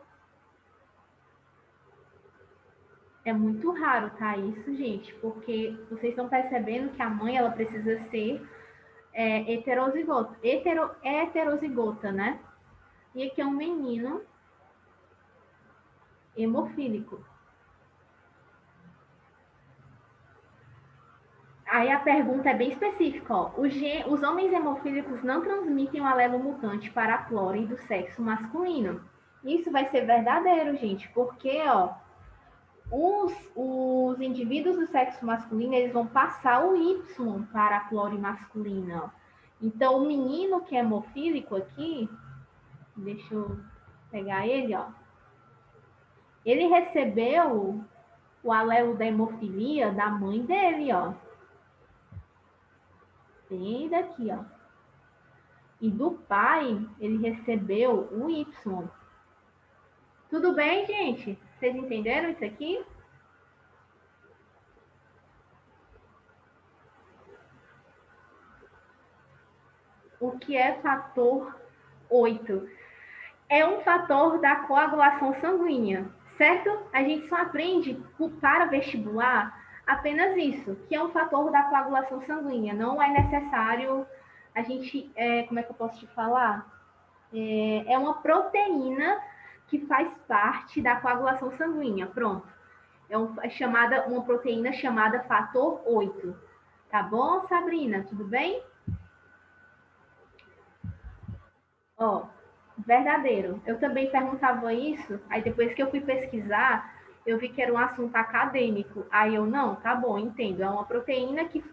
É muito raro, tá? Isso, gente, porque vocês estão percebendo que a mãe ela precisa ser heterozigota, heterozigota, né? E aqui é um menino hemofílico. Aí a pergunta é bem específica, ó. Os homens hemofílicos não transmitem o alelo mutante para a flora do sexo masculino. Isso vai ser verdadeiro, gente, porque, ó, os indivíduos do sexo masculino, eles vão passar o Y para a flora masculina. Ó. Então, o menino que é hemofílico aqui, deixa eu pegar ele, ó. Ele recebeu o alelo da hemofilia da mãe dele, ó. bem daqui, ó. E do pai, ele recebeu o Y. Tudo bem, gente? Vocês entenderam isso aqui? O que é fator 8? É um fator da coagulação sanguínea, certo? A gente só aprende para vestibular apenas isso, que é um fator da coagulação sanguínea. Não é necessário a gente, como é que eu posso te falar? É uma proteína que faz parte da coagulação sanguínea. Pronto. Uma proteína chamada fator 8. Tá bom, Sabrina? Tudo bem? Ó, verdadeiro. Eu também perguntava isso, aí depois que eu fui pesquisar, eu vi que era um assunto acadêmico. Aí eu, não, tá bom, entendo. É uma proteína que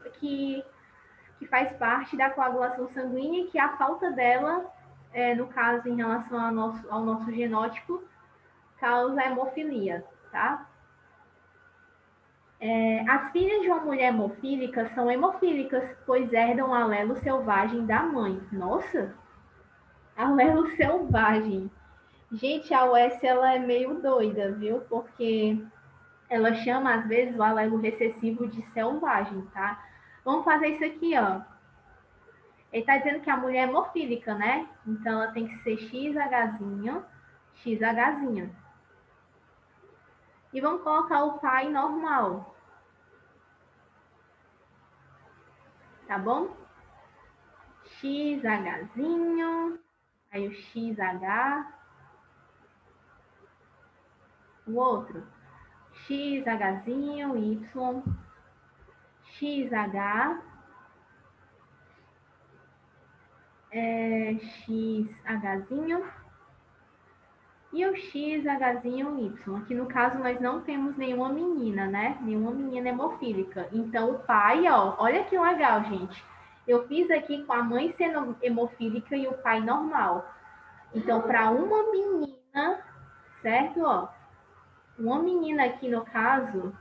faz parte da coagulação sanguínea e que a falta dela, no caso, em relação ao nosso genótipo, causa hemofilia, tá? As filhas de uma mulher hemofílica são hemofílicas, pois herdam o alelo selvagem da mãe. Nossa! Alelo selvagem. Gente, a UES ela é meio doida, viu? Porque ela chama, às vezes, o alelo recessivo de selvagem, tá? Vamos fazer isso aqui, ó. Ele tá dizendo que a mulher é hemofílica, né? Então, ela tem que ser XHzinho, XHzinho. E vamos colocar o pai normal. Tá bom? XHzinho, aí o XH, o outro, XHzinho, Y, XH, XHzinho e o XHzinho Y. Aqui no caso nós não temos nenhuma menina, né? Nenhuma menina hemofílica. Então o pai, ó, olha que legal, gente. Eu fiz aqui com a mãe sendo hemofílica e o pai normal. Então, para uma menina, certo? Ó, uma menina aqui no caso,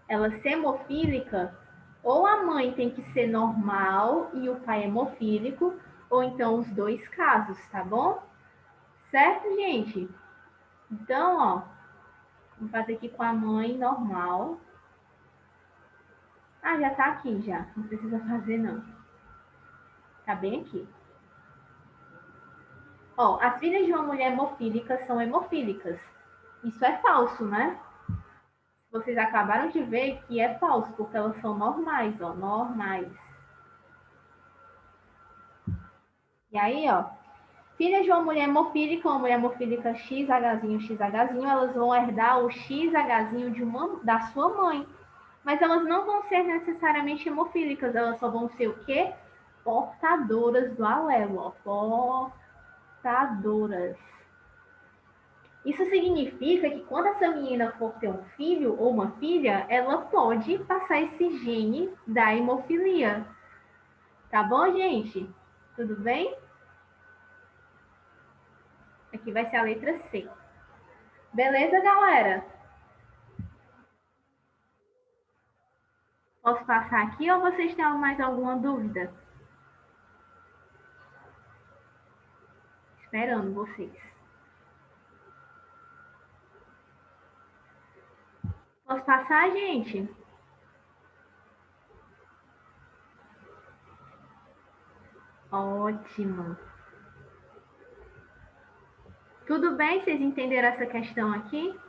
ela ser hemofílica, ou a mãe tem que ser normal e o pai hemofílico, ou então os dois casos, tá bom? Certo, gente? Então, ó, vou fazer aqui com a mãe normal. Ah, já tá aqui já, não precisa fazer não. Tá bem aqui. Ó, as filhas de uma mulher hemofílica são hemofílicas. Isso é falso, né? Vocês acabaram de ver que é falso, porque elas são normais, ó, normais. E aí, ó, filhas de uma mulher hemofílica XHzinho, XHzinho, elas vão herdar o XHzinho da sua mãe. Mas elas não vão ser necessariamente hemofílicas, elas só vão ser o quê? Portadoras do alelo, ó, portadoras. Isso significa que quando essa menina for ter um filho ou uma filha, ela pode passar esse gene da hemofilia. Tá bom, gente? Tudo bem? Aqui vai ser a letra C. Beleza, galera? Posso passar aqui ou vocês têm mais alguma dúvida? Esperando vocês. Posso passar, gente? Ótimo. Tudo bem? Vocês entenderam essa questão aqui?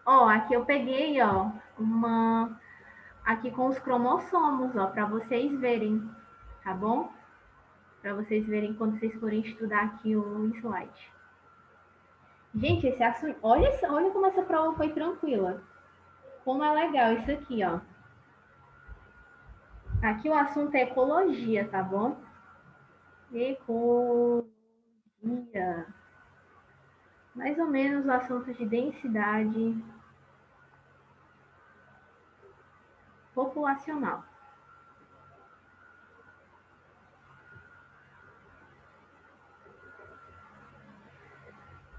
Ó, aqui eu peguei, ó, aqui com os cromossomos, ó, para vocês verem, tá bom? Para vocês verem quando vocês forem estudar aqui o slide. Gente, esse assunto, olha como essa prova foi tranquila. Como é legal isso aqui, ó. Aqui o assunto é ecologia, tá bom? Ecologia. Mais ou menos o assunto de densidade populacional.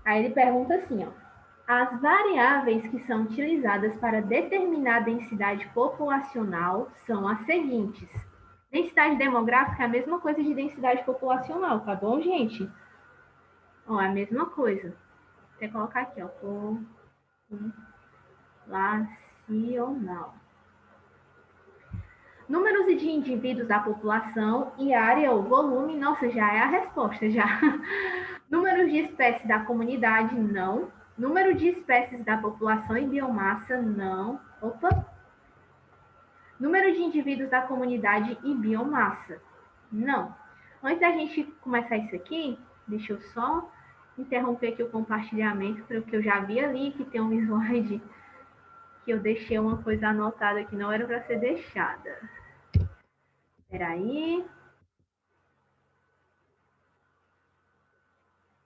Aí ele pergunta assim, ó. As variáveis que são utilizadas para determinar a densidade populacional são as seguintes. Densidade demográfica é a mesma coisa de densidade populacional, tá bom, gente? Ó, é a mesma coisa. Vou colocar aqui, ó, populacional. Números de indivíduos da população e área ou volume, nossa, já é a resposta, já. Números de espécies da comunidade, não. Número de espécies da população e biomassa, não. Opa! Número de indivíduos da comunidade e biomassa, não. Antes da gente começar isso aqui, deixa eu só interromper aqui o compartilhamento, porque eu já vi ali que tem um slide que eu deixei uma coisa anotada que não era para ser deixada. Espera aí.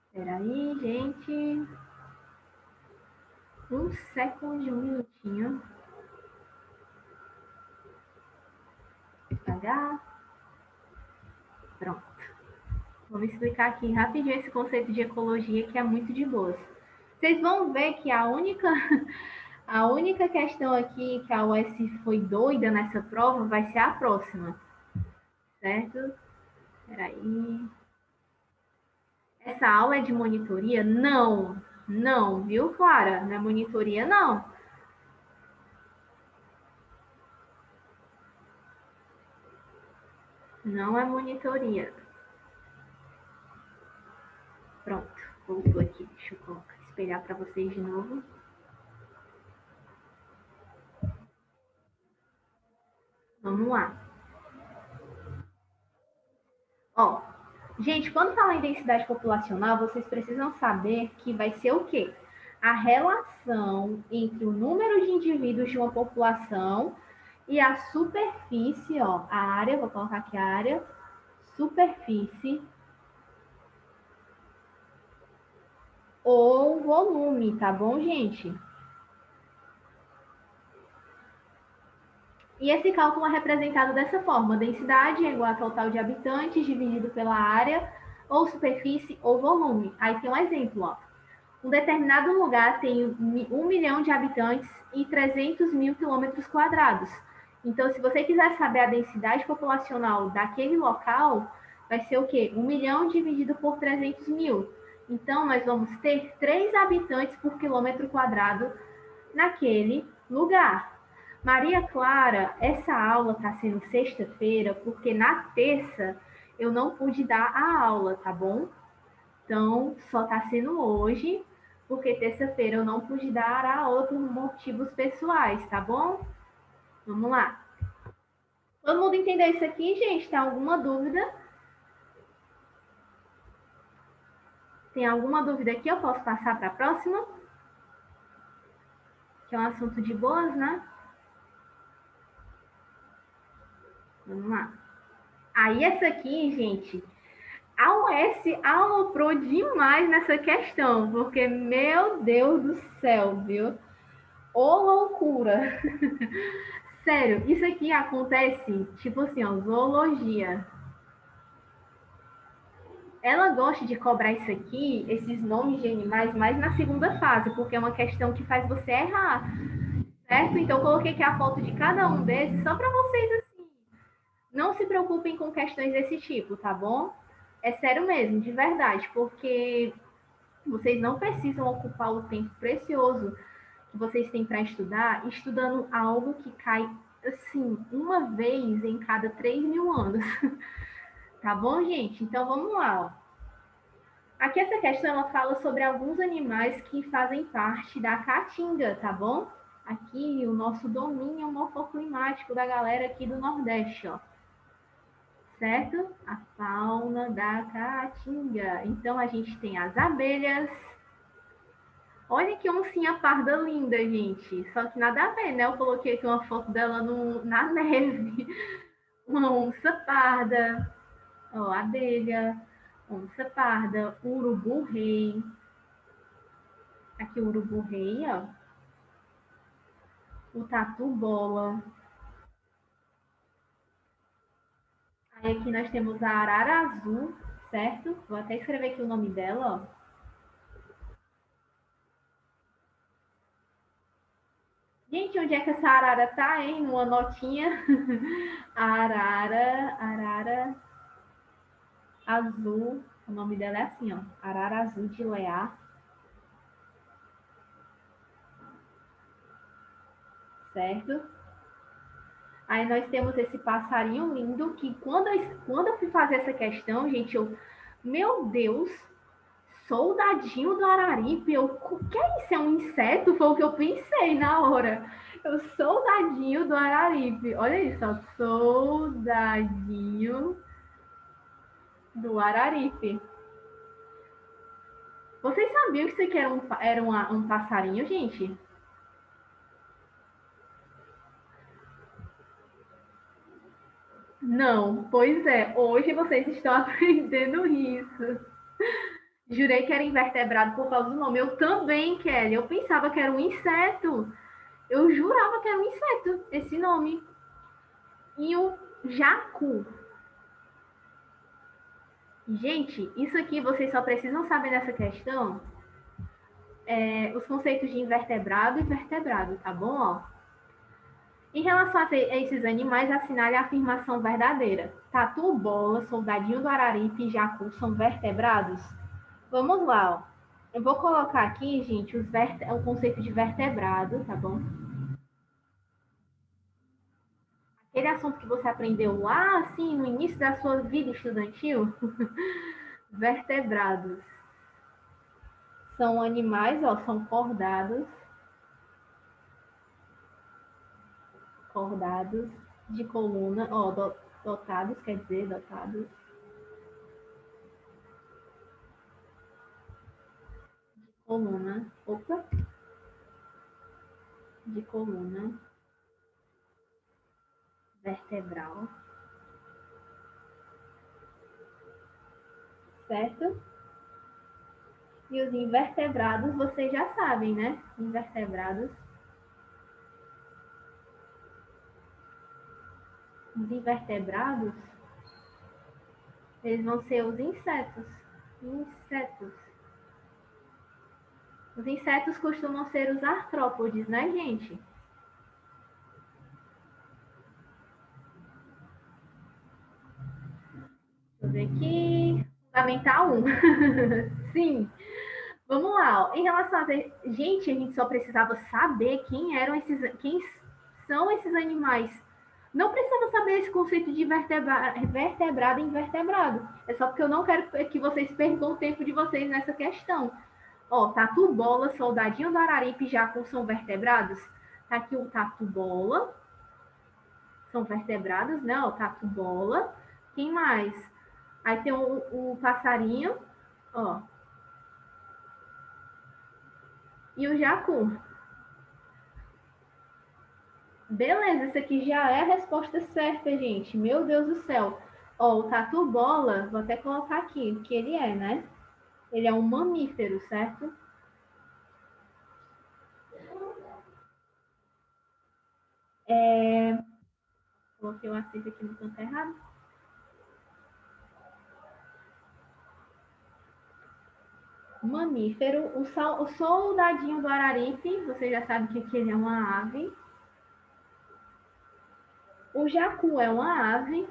Espera aí, gente. Um segundo, um minutinho. Devagar. Pronto. Vamos explicar aqui rapidinho esse conceito de ecologia que é muito de boas. Vocês vão ver que a única questão aqui que a UES foi doida nessa prova vai ser a próxima. Certo? Peraí. Essa aula é de monitoria? Não. Não, viu, Clara? Não é monitoria, não. Não é monitoria. Pronto, voltou aqui. Deixa eu colocar, espelhar para vocês de novo. Vamos lá. Ó, gente, quando falar em densidade populacional, vocês precisam saber que vai ser o quê? A relação entre o número de indivíduos de uma população e a superfície, ó, a área, vou colocar aqui a área, superfície ou volume, tá bom, gente? E esse cálculo é representado dessa forma: densidade é igual a total de habitantes dividido pela área, ou superfície, ou volume. Aí tem um exemplo, ó. Um determinado lugar tem 1 milhão de habitantes e 300 mil quilômetros quadrados. Então, se você quiser saber a densidade populacional daquele local, vai ser o quê? 1 milhão dividido por 300 mil. Então, nós vamos ter 3 habitantes por quilômetro quadrado naquele lugar. Maria Clara, essa aula está sendo sexta-feira, porque na terça eu não pude dar a aula, tá bom? Então, só está sendo hoje, porque terça-feira eu não pude dar a aula por motivos pessoais, tá bom? Vamos lá. Todo mundo entendeu isso aqui, gente? Tem alguma dúvida? Tem alguma dúvida aqui? Eu posso passar para a próxima? Que é um assunto de boas, né? Vamos lá. Aí essa aqui, gente, a UES aloprou demais nessa questão, porque, meu Deus do céu, viu? Ô loucura! Sério, isso aqui acontece, tipo assim, ó, zoologia. Ela gosta de cobrar isso aqui, esses nomes de animais, mais na segunda fase, porque é uma questão que faz você errar, certo? Então, eu coloquei aqui a foto de cada um desses, só para vocês, assim, não se preocupem com questões desse tipo, tá bom? É sério mesmo, de verdade, porque vocês não precisam ocupar o tempo precioso que vocês têm para estudar, estudando algo que cai, assim, uma vez em cada 3.000 anos. Tá bom, gente? Então, vamos lá, ó. Aqui essa questão ela fala sobre alguns animais que fazem parte da caatinga, tá bom? Aqui o nosso domínio morfoclimático da galera aqui do Nordeste, ó. Certo? A fauna da caatinga. Então a gente tem as abelhas. Olha que oncinha parda linda, gente. Só que nada a ver, né? Eu coloquei aqui uma foto dela na neve. Uma onça parda. Ó, abelha, onça parda, urubu-rei. Aqui o urubu-rei, ó. O tatu-bola. Aí aqui nós temos a arara azul, certo? Vou até escrever aqui o nome dela, ó. Gente, onde é que essa arara tá, hein? Uma notinha. Arara azul. O nome dela é assim, ó. Arara azul de Leá. Certo? Aí nós temos esse passarinho lindo que quando eu fui fazer essa questão, gente, meu Deus, soldadinho do Araripe, o que é isso? É um inseto? Foi o que eu pensei na hora. Eu, soldadinho do Araripe. Olha isso, ó, soldadinho do Araripe. Vocês sabiam que isso aqui era um passarinho, gente? Não, pois é. Hoje vocês estão aprendendo isso. Jurei que era invertebrado por causa do nome. Eu também, Kelly. Eu pensava que era um inseto. Eu jurava que era um inseto, esse nome. E o jacu. Gente, isso aqui vocês só precisam saber nessa questão os conceitos de invertebrado e vertebrado, tá bom? Ó. Em relação a esses animais, assinale a afirmação verdadeira. Tatu, bola, soldadinho do Araripe e jacu são vertebrados? Vamos lá, ó. Eu vou colocar aqui, gente, o conceito de vertebrado, tá bom? Aquele assunto que você aprendeu lá, assim, no início da sua vida estudantil. Vertebrados. São animais, ó, são cordados de coluna, ó, dotados, quer dizer, dotados de coluna, de coluna vertebral, certo? E os invertebrados, vocês já sabem, né? Invertebrados. Os invertebrados, eles vão ser os insetos. Insetos. Os insetos costumam ser os artrópodes, né, gente? Deixa eu ver aqui. Fundamental 1. Sim. Vamos lá. Ó. Em relação a... Gente, a gente só precisava saber quem são esses animais. Não precisava saber esse conceito de vertebrado e invertebrado. É só porque eu não quero que vocês percam o tempo de vocês nessa questão. Ó, tatu-bola, soldadinho do Araripe e jacu são vertebrados? Tá aqui o tatu-bola. São vertebrados, né? O tatu-bola. Quem mais? Aí tem o passarinho, ó. E o jacu. Beleza, essa aqui já é a resposta certa, gente. Meu Deus do céu. Ó, o tatu-bola, vou até colocar aqui o que ele é, né? Ele é um mamífero, certo? Coloquei o acerto aqui no canto errado. Mamífero. O soldadinho do Araripe, você já sabe que ele é uma ave. O jacu é uma ave.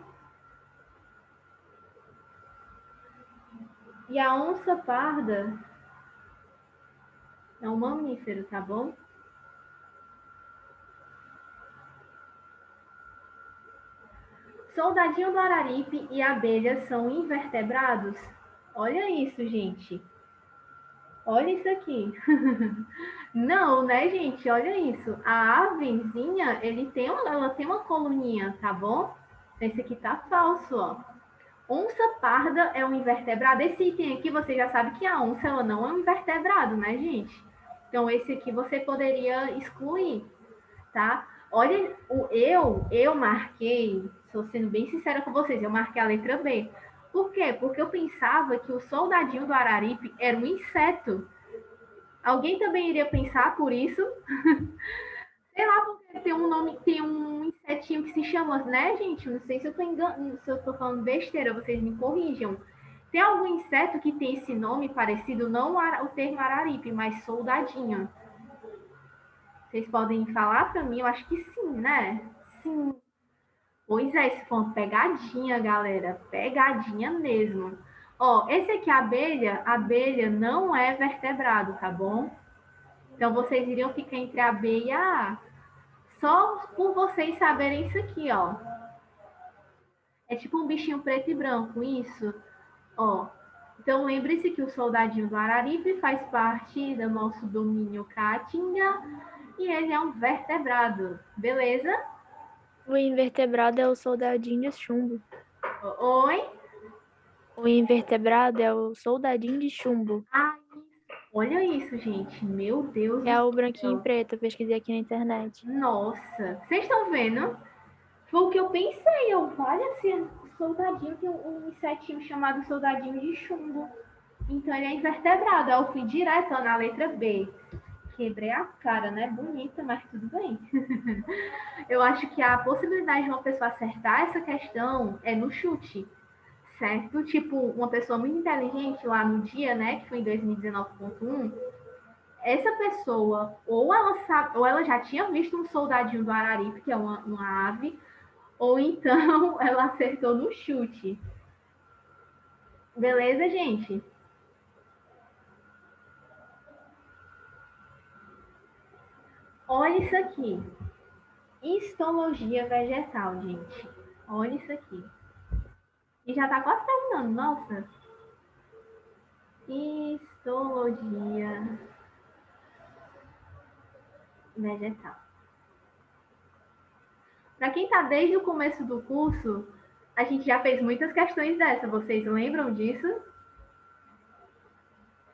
E a onça parda é um mamífero, tá bom? Soldadinho do Araripe e abelha são invertebrados? Olha isso, gente. Olha isso aqui. Não, né, gente? Olha isso. A avezinha, ela tem uma coluninha, tá bom? Esse aqui tá falso, ó. Onça parda é um invertebrado. Esse item aqui, você já sabe que a onça ela não é um invertebrado, né, gente? Então, esse aqui você poderia excluir, tá? Olha, eu marquei, estou sendo bem sincera com vocês, eu marquei a letra B. Por quê? Porque eu pensava que o soldadinho do Araripe era um inseto. Alguém também iria pensar por isso? Sei lá, porque tem um nome, tem um insetinho que se chama, né, gente? Não sei se eu tô enganando, se eu tô falando besteira, vocês me corrijam. Tem algum inseto que tem esse nome parecido, não o termo Araripe, mas soldadinho. Vocês podem falar para mim? Eu acho que sim, né? Sim. Pois é, isso foi uma pegadinha, galera. Pegadinha mesmo. Ó, esse aqui, a abelha não é vertebrado, tá bom? Então, vocês iriam ficar entre a B e a A. Só por vocês saberem isso aqui, ó. É tipo um bichinho preto e branco, isso. Ó. Então, lembre-se que o soldadinho do Araripe faz parte do nosso domínio Caatinga e ele é um vertebrado, beleza? O invertebrado é o soldadinho de chumbo. Oi? O invertebrado é o soldadinho de chumbo. Ai, olha isso, gente. Meu Deus Que é o do branquinho e céu. preto. Eu pesquisei aqui na internet. Nossa. Vocês estão vendo? Foi o que eu pensei. Eu, olha, assim, soldadinho, tem um insetinho chamado soldadinho de chumbo. Então ele é invertebrado. Eu fui direto na letra B. Quebrei a cara, né? Bonita, mas tudo bem. Eu acho que a possibilidade de uma pessoa acertar essa questão é no chute, certo? Tipo, uma pessoa muito inteligente lá no dia, né, que foi em 2019.1, essa pessoa, ou ela sabe, ou ela já tinha visto um soldadinho do Araripe, que é uma ave, ou então ela acertou no chute. Beleza, gente? Olha isso aqui. Histologia vegetal, gente. Olha isso aqui. E já tá quase terminando, nossa. Histologia vegetal. Para quem está desde o começo do curso, a gente já fez muitas questões dessa. Vocês lembram disso?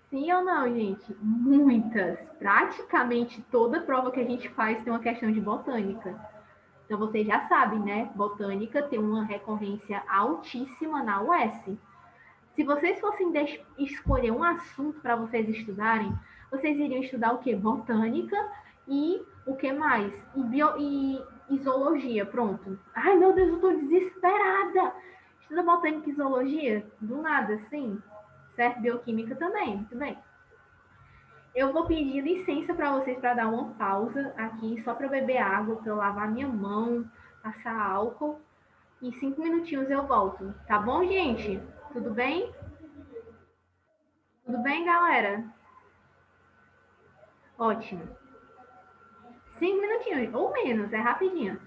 Sim ou não, gente? Muitas. Praticamente toda prova que a gente faz tem uma questão de botânica. Então vocês já sabem, né? Botânica tem uma recorrência altíssima na UES. Se vocês fossem escolher um assunto para vocês estudarem, vocês iriam estudar o quê? Botânica e o que mais? E zoologia, pronto. Ai, meu Deus, eu tô desesperada. Estuda botânica e zoologia? Do nada, sim. Certo? Bioquímica também, muito bem. Eu vou pedir licença para vocês para dar uma pausa aqui, só para beber água, para eu lavar minha mão, passar álcool. Em 5 minutinhos eu volto. Tá bom, gente? Tudo bem? Tudo bem, galera? Ótimo. 5 minutinhos, ou menos, é rapidinho.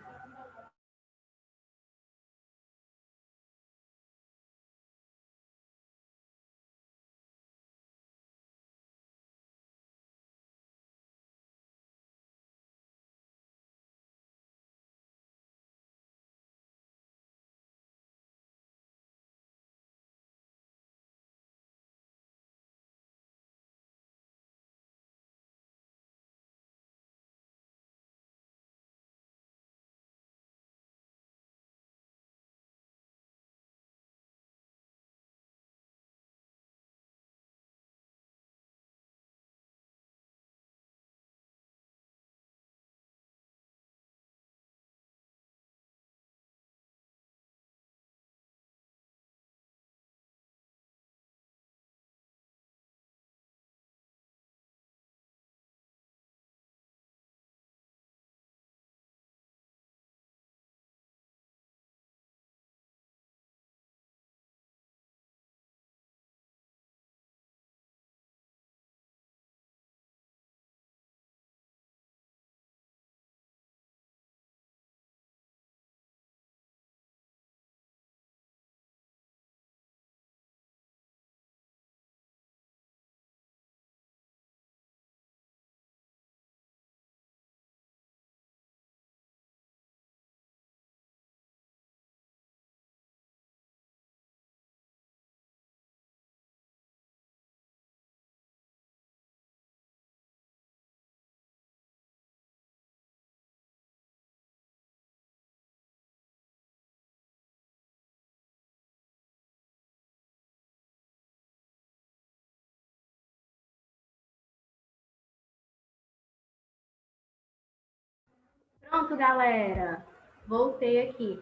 Pronto, galera. Voltei aqui.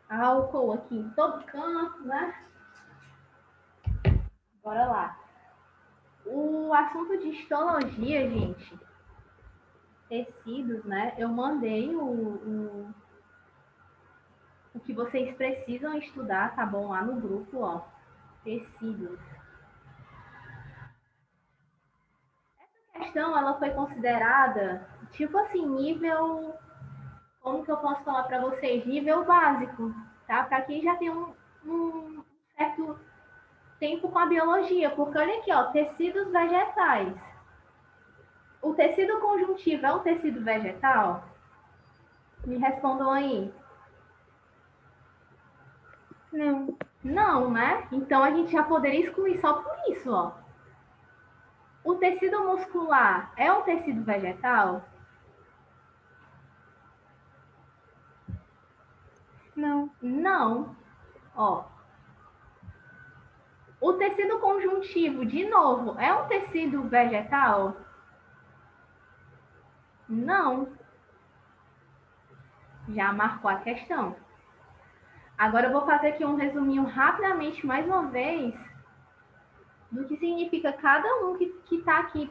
Álcool aqui em todo canto, né? Bora lá. O assunto de histologia, gente, tecidos, né? Eu mandei o que vocês precisam estudar, tá bom? Lá no grupo, ó. Tecidos. Essa questão, ela foi considerada, tipo assim, nível... Como que eu posso falar para vocês? Nível básico, tá? Para quem já tem um certo tempo com a biologia. Porque olha aqui, ó, tecidos vegetais. O tecido conjuntivo é um tecido vegetal? Me respondam aí. Não. Não, né? Então a gente já poderia excluir só por isso, ó. O tecido muscular é um tecido vegetal? Não. Não. Ó. O tecido conjuntivo, de novo, é um tecido vegetal? Não. Já marcou a questão. Agora eu vou fazer aqui um resuminho rapidamente, mais uma vez, do que significa cada um que está aqui,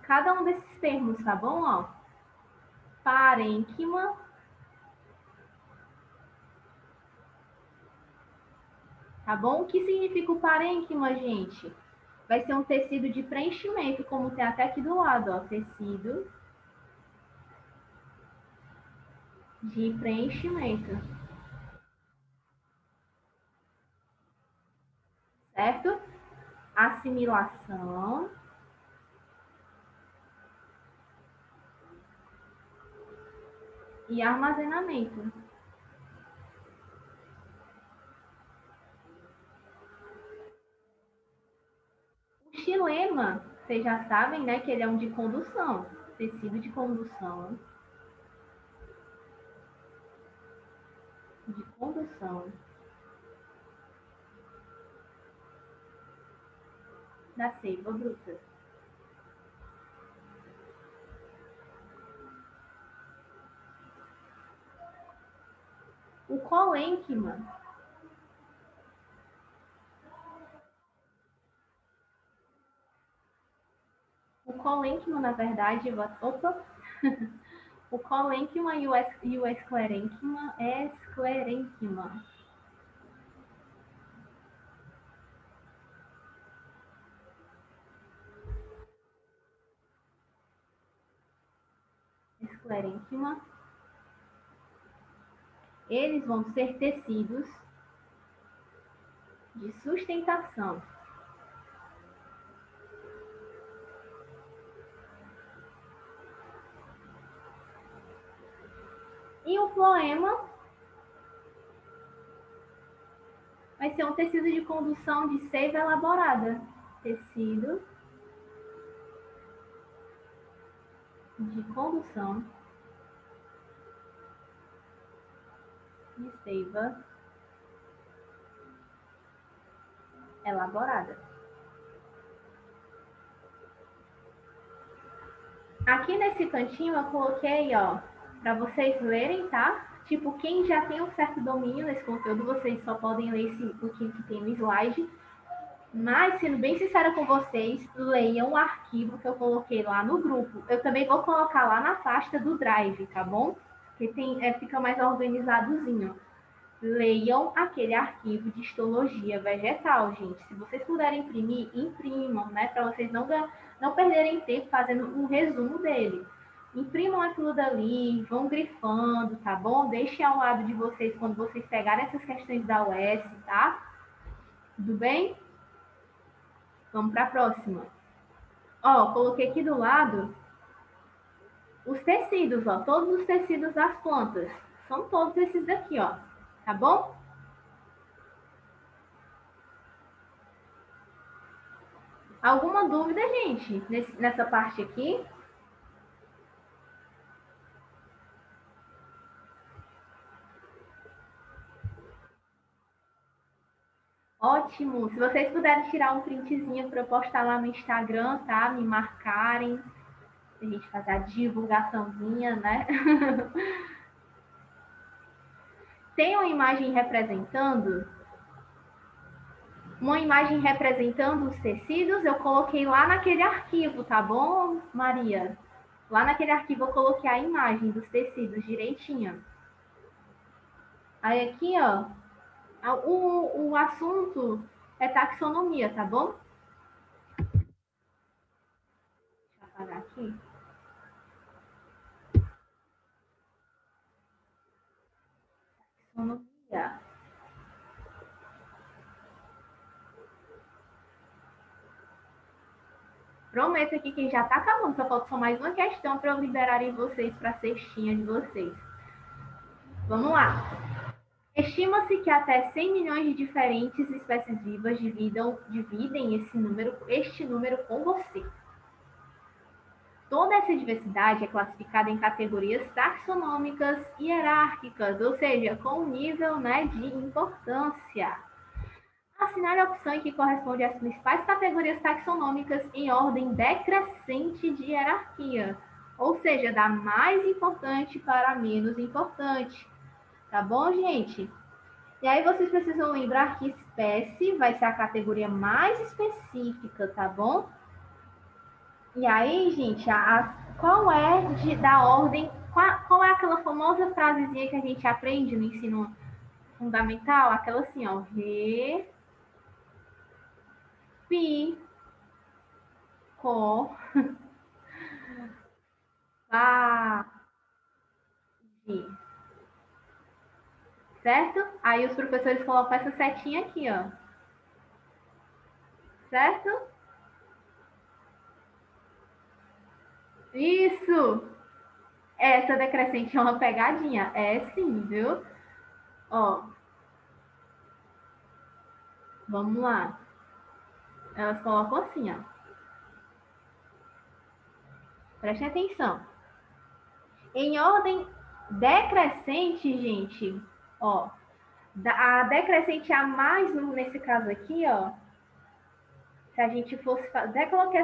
cada um desses termos, tá bom? Ó, parênquima, tá bom? O que significa o parênquima, gente? Vai ser um tecido de preenchimento, como tem até aqui do lado, ó, tecido de preenchimento, certo? Assimilação e armazenamento. O xilema, vocês já sabem, né, que ele é um de condução, tecido de condução. De condução da seiva bruta. O colênquima na verdade, opa, o colênquima e o esclerênquima é esclerênquima. Esclerênquima. Eles vão ser tecidos de sustentação. E o floema vai ser um tecido de condução de seiva elaborada. Tecido de condução de seiva elaborada. Aqui nesse cantinho eu coloquei, ó, para vocês lerem, tá? Tipo, quem já tem um certo domínio nesse conteúdo, vocês só podem ler o que tem no slide. Mas, sendo bem sincera com vocês, leiam o arquivo que eu coloquei lá no grupo. Eu também vou colocar lá na pasta do Drive, tá bom? Porque fica mais organizadozinho. Leiam aquele arquivo de histologia vegetal, gente. Se vocês puderem imprimir, imprimam, né? Para vocês não perderem tempo fazendo um resumo dele. Imprimam aquilo dali, vão grifando, tá bom? Deixem ao lado de vocês quando vocês pegarem essas questões da UES, tá? Tudo bem? Vamos para a próxima. Ó, coloquei aqui do lado os tecidos, ó. Todos os tecidos das plantas. São todos esses daqui, ó. Tá bom? Alguma dúvida, gente, nessa parte aqui? Ótimo. Se vocês puderem tirar um printzinho para eu postar lá no Instagram, tá? Me marcarem. A gente fazer a divulgaçãozinha, né? Tem uma imagem representando os tecidos, eu coloquei lá naquele arquivo, tá bom, Maria? Lá naquele arquivo eu coloquei a imagem dos tecidos direitinho. Aí aqui, ó, o assunto é taxonomia, tá bom? Deixa eu apagar aqui. Taxonomia. Prometo aqui que já tá acabando, só falta só mais uma questão para eu liberarem vocês para a cestinha de vocês. Vamos lá. Estima-se que até 100 milhões de diferentes espécies vivas dividem este número com você. Toda essa diversidade é classificada em categorias taxonômicas hierárquicas, ou seja, com um nível, né, de importância. Assinale a opção que corresponde às principais categorias taxonômicas em ordem decrescente de hierarquia, ou seja, da mais importante para a menos importante. Tá bom, gente? E aí vocês precisam lembrar que espécie vai ser a categoria mais específica, tá bom? E aí, gente, qual é da ordem, qual é aquela famosa frasezinha que a gente aprende no ensino fundamental? Aquela assim, ó, pi, co, fa, gi. Certo? Aí os professores colocam essa setinha aqui, ó. Certo? Isso! Essa decrescente é uma pegadinha. É sim, viu? Ó. Vamos lá. Elas colocam assim, ó. Prestem atenção. Em ordem decrescente, gente, ó. A decrescente a mais, nesse caso aqui, ó. Se a gente fosse... Até coloquei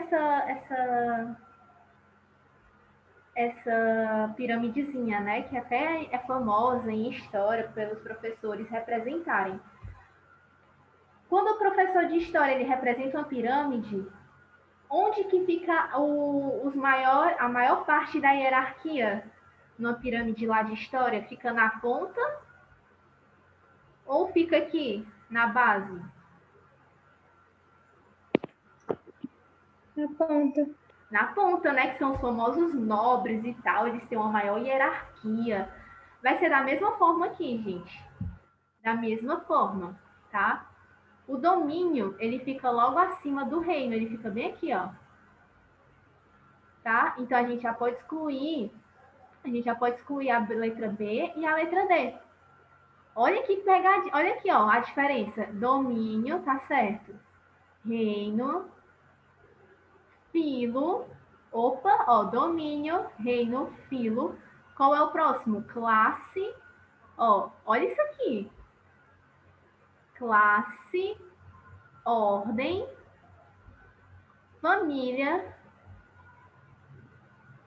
essa piramidezinha, né? Que até é famosa em história pelos professores representarem. Quando o professor de história ele representa uma pirâmide, onde que fica a maior parte da hierarquia numa pirâmide lá de história? Fica na ponta ou fica aqui, na base? Na ponta. Na ponta, né? Que são os famosos nobres e tal, eles têm uma maior hierarquia. Vai ser da mesma forma aqui, gente. Da mesma forma, tá? O domínio, ele fica logo acima do reino, ele fica bem aqui, ó. Tá? Então, a gente já pode excluir a letra B e a letra D. Olha que pegadinha, olha aqui, ó, a diferença. Domínio, tá certo. Reino, filo, opa, ó, domínio, reino, filo. Qual é o próximo? Classe, ó, olha isso aqui. Classe, ordem, família,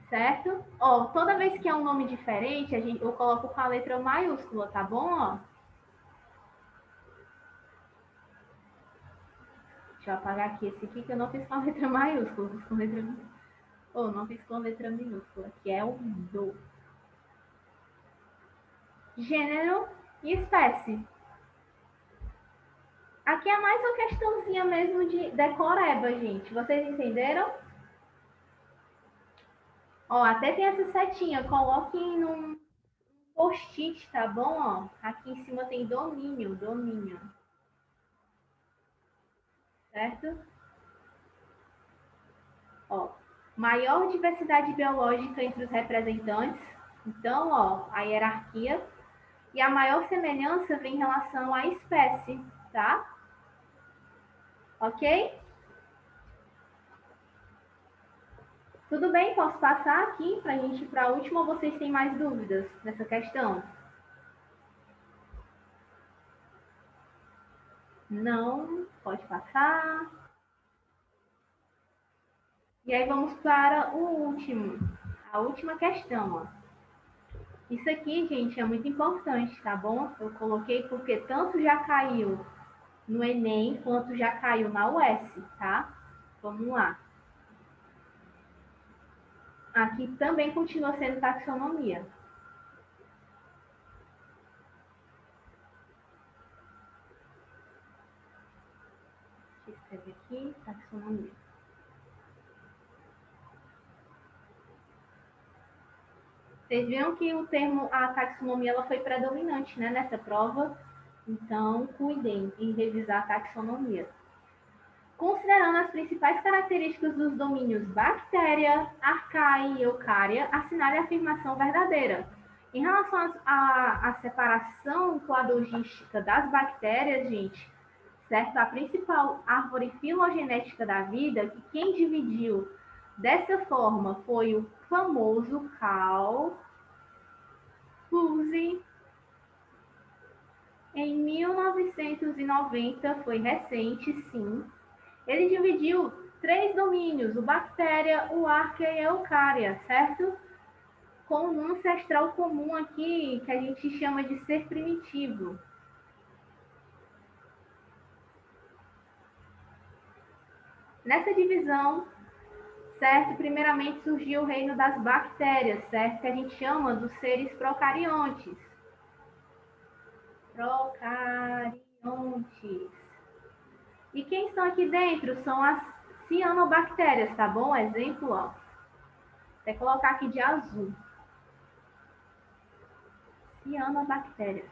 certo? Ó, toda vez que é um nome diferente, eu coloco com a letra maiúscula, tá bom? Ó. Deixa eu apagar aqui esse aqui que eu não fiz com a letra maiúscula, fiz com letra... não fiz com letra minúscula, que é o do. Gênero e espécie. Aqui é mais uma questãozinha mesmo de decoreba, gente. Vocês entenderam? Ó, até tem essa setinha. Coloquem num post-it, tá bom? Ó, aqui em cima tem domínio. Certo? Ó, maior diversidade biológica entre os representantes. Então, ó, a hierarquia. E a maior semelhança vem em relação à espécie, tá? Ok? Tudo bem? Posso passar aqui para a gente ir para a última ou vocês têm mais dúvidas nessa questão? Não? Pode passar. E aí vamos para a última questão, ó. Isso aqui, gente, é muito importante, tá bom? Eu coloquei porque tanto já caiu no Enem quanto já caiu na UES, tá? Vamos lá. Aqui também continua sendo taxonomia. Deixa eu escrever aqui, taxonomia. Vocês viram que o termo, a taxonomia, ela foi predominante, né, nessa prova. Então, cuidem em revisar a taxonomia. Considerando as principais características dos domínios bactéria, arcaia e eucária, assinale a afirmação verdadeira. Em relação à separação cladogística das bactérias, gente, certo? A principal árvore filogenética da vida, que quem dividiu dessa forma foi o famoso Carl Fuse, em 1990, foi recente, sim. Ele dividiu 3 domínios, o bactéria, o arquea e a eucária, certo? Com um ancestral comum aqui, que a gente chama de ser primitivo. Nessa divisão, certo? Primeiramente surgiu o reino das bactérias, certo? Que a gente chama dos seres procariontes. Procariontes. E quem estão aqui dentro são as cianobactérias, tá bom? Exemplo, ó. Vou colocar aqui de azul. Cianobactérias.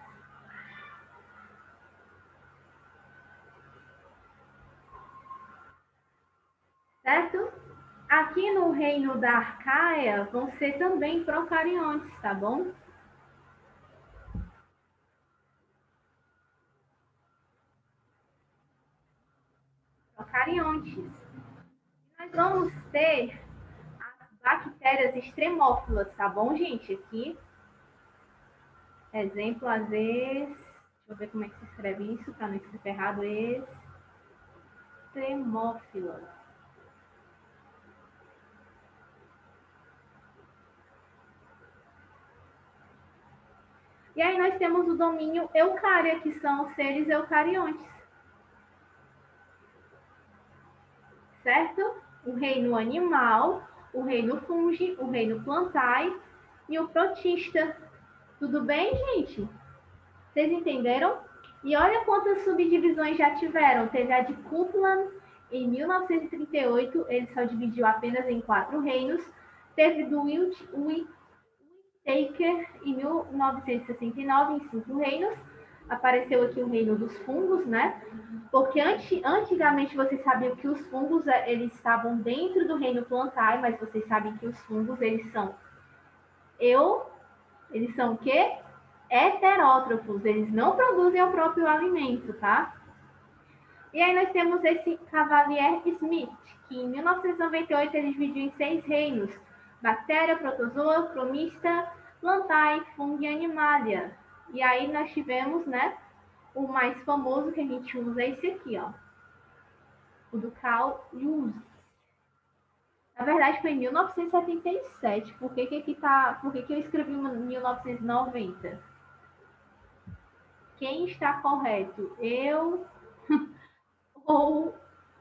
Certo? Aqui no reino da arcaia vão ser também procariontes, tá bom? Procariontes. Nós vamos ter as bactérias extremófilas, tá bom, gente? Aqui, exemplo, às vezes, deixa eu ver como é que se escreve isso, para não escrever errado, extremófilas. E aí nós temos o domínio eucária, que são os seres eucariontes. Certo? O reino animal, o reino fungi, o reino plantae e o protista. Tudo bem, gente? Vocês entenderam? E olha quantas subdivisões já tiveram. Teve a de Copeland em 1938, ele só dividiu apenas em 4 reinos. Teve do Whittaker em 1969 em 5 reinos. Apareceu aqui o reino dos fungos, né? Porque antigamente vocês sabiam que os fungos eles estavam dentro do reino plantae, mas vocês sabem que os fungos eles são o quê? Heterótrofos, eles não produzem o próprio alimento, tá? E aí nós temos esse Cavalier Smith, que em 1998 ele dividiu em 6 reinos: bactéria, protozoa, promista, plantae, fungo e animalia. E aí nós tivemos, né, o mais famoso que a gente usa é esse aqui, ó. O do Carl Jung. Na verdade foi em 1977. Por que eu escrevi em 1990? Quem está correto? Eu ou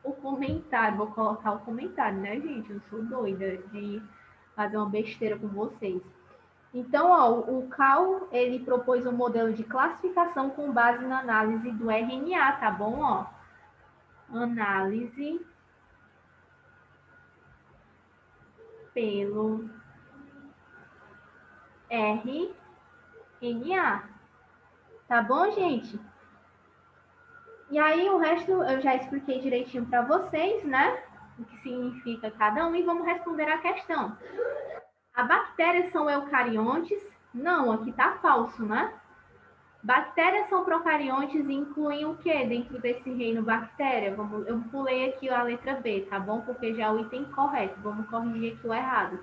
o comentário? Vou colocar o comentário, né, gente? Eu sou doida de fazer uma besteira com vocês. Então, ó, o Carl, ele propôs um modelo de classificação com base na análise do RNA, tá bom? Ó, análise pelo RNA. Tá bom, gente? E aí, o resto eu já expliquei direitinho para vocês, né? O que significa cada um, e vamos responder a questão. A bactérias são eucariontes? Não, aqui tá falso, né? Bactérias são procariontes e incluem o que dentro desse reino bactéria? Eu pulei aqui a letra B, tá bom? Porque já é o item correto. Vamos corrigir aqui o errado.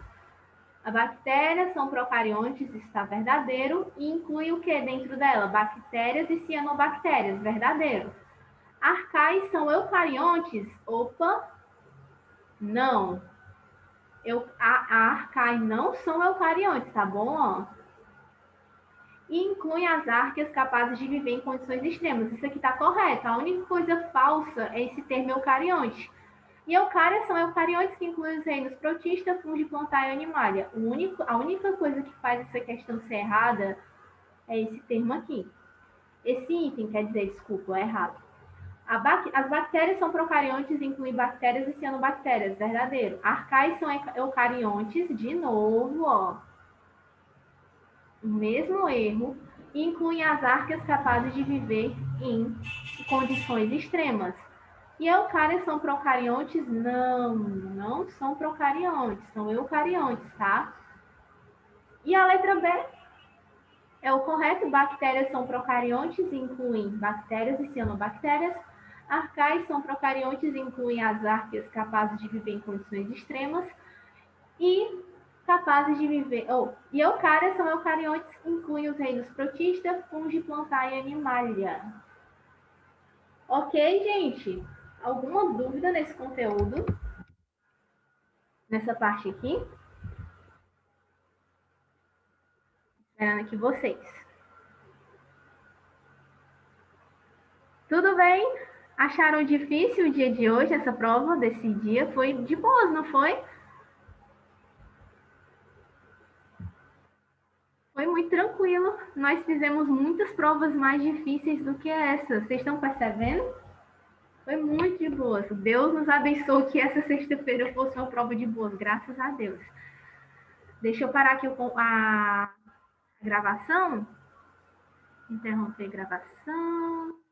A bactéria são procariontes, está verdadeiro, e inclui o que dentro dela? Bactérias e cianobactérias, verdadeiro. Arcaes são eucariontes? Opa, não. A arcae não são eucariontes, tá bom? Ó. E incluem as árqueas capazes de viver em condições extremas. Isso aqui está correto. A única coisa falsa é esse termo eucarionte. E eucárias são eucariontes, que incluem os reinos protista, fungi, plantar e animalia. A única coisa que faz essa questão ser errada é esse termo aqui. Esse item quer dizer, desculpa, é errado. As bactérias são procariontes, incluem bactérias e cianobactérias, verdadeiro. Arcais são eucariontes, de novo, ó. O mesmo erro, e incluem as arqueas capazes de viver em condições extremas. E eucárias são procariontes? Não, não são procariontes, são eucariontes, tá? E a letra B é o correto. Bactérias são procariontes e incluem bactérias e cianobactérias. Arcais são procariontes e incluem as arqueas capazes de viver em condições extremas. E capazes de viver... e eucárias são eucariontes, incluem os reinos protista, fungi, plantar e animalia. Ok, gente? Alguma dúvida nesse conteúdo? Nessa parte aqui? Esperando aqui vocês. Tudo bem? Acharam difícil o dia de hoje, essa prova desse dia? Foi de boas, não foi? Foi muito tranquilo. Nós fizemos muitas provas mais difíceis do que essa. Vocês estão percebendo? Foi muito de boas. Deus nos abençoe que essa sexta-feira fosse uma prova de boas, graças a Deus. Deixa eu parar aqui a gravação. Interromper a gravação.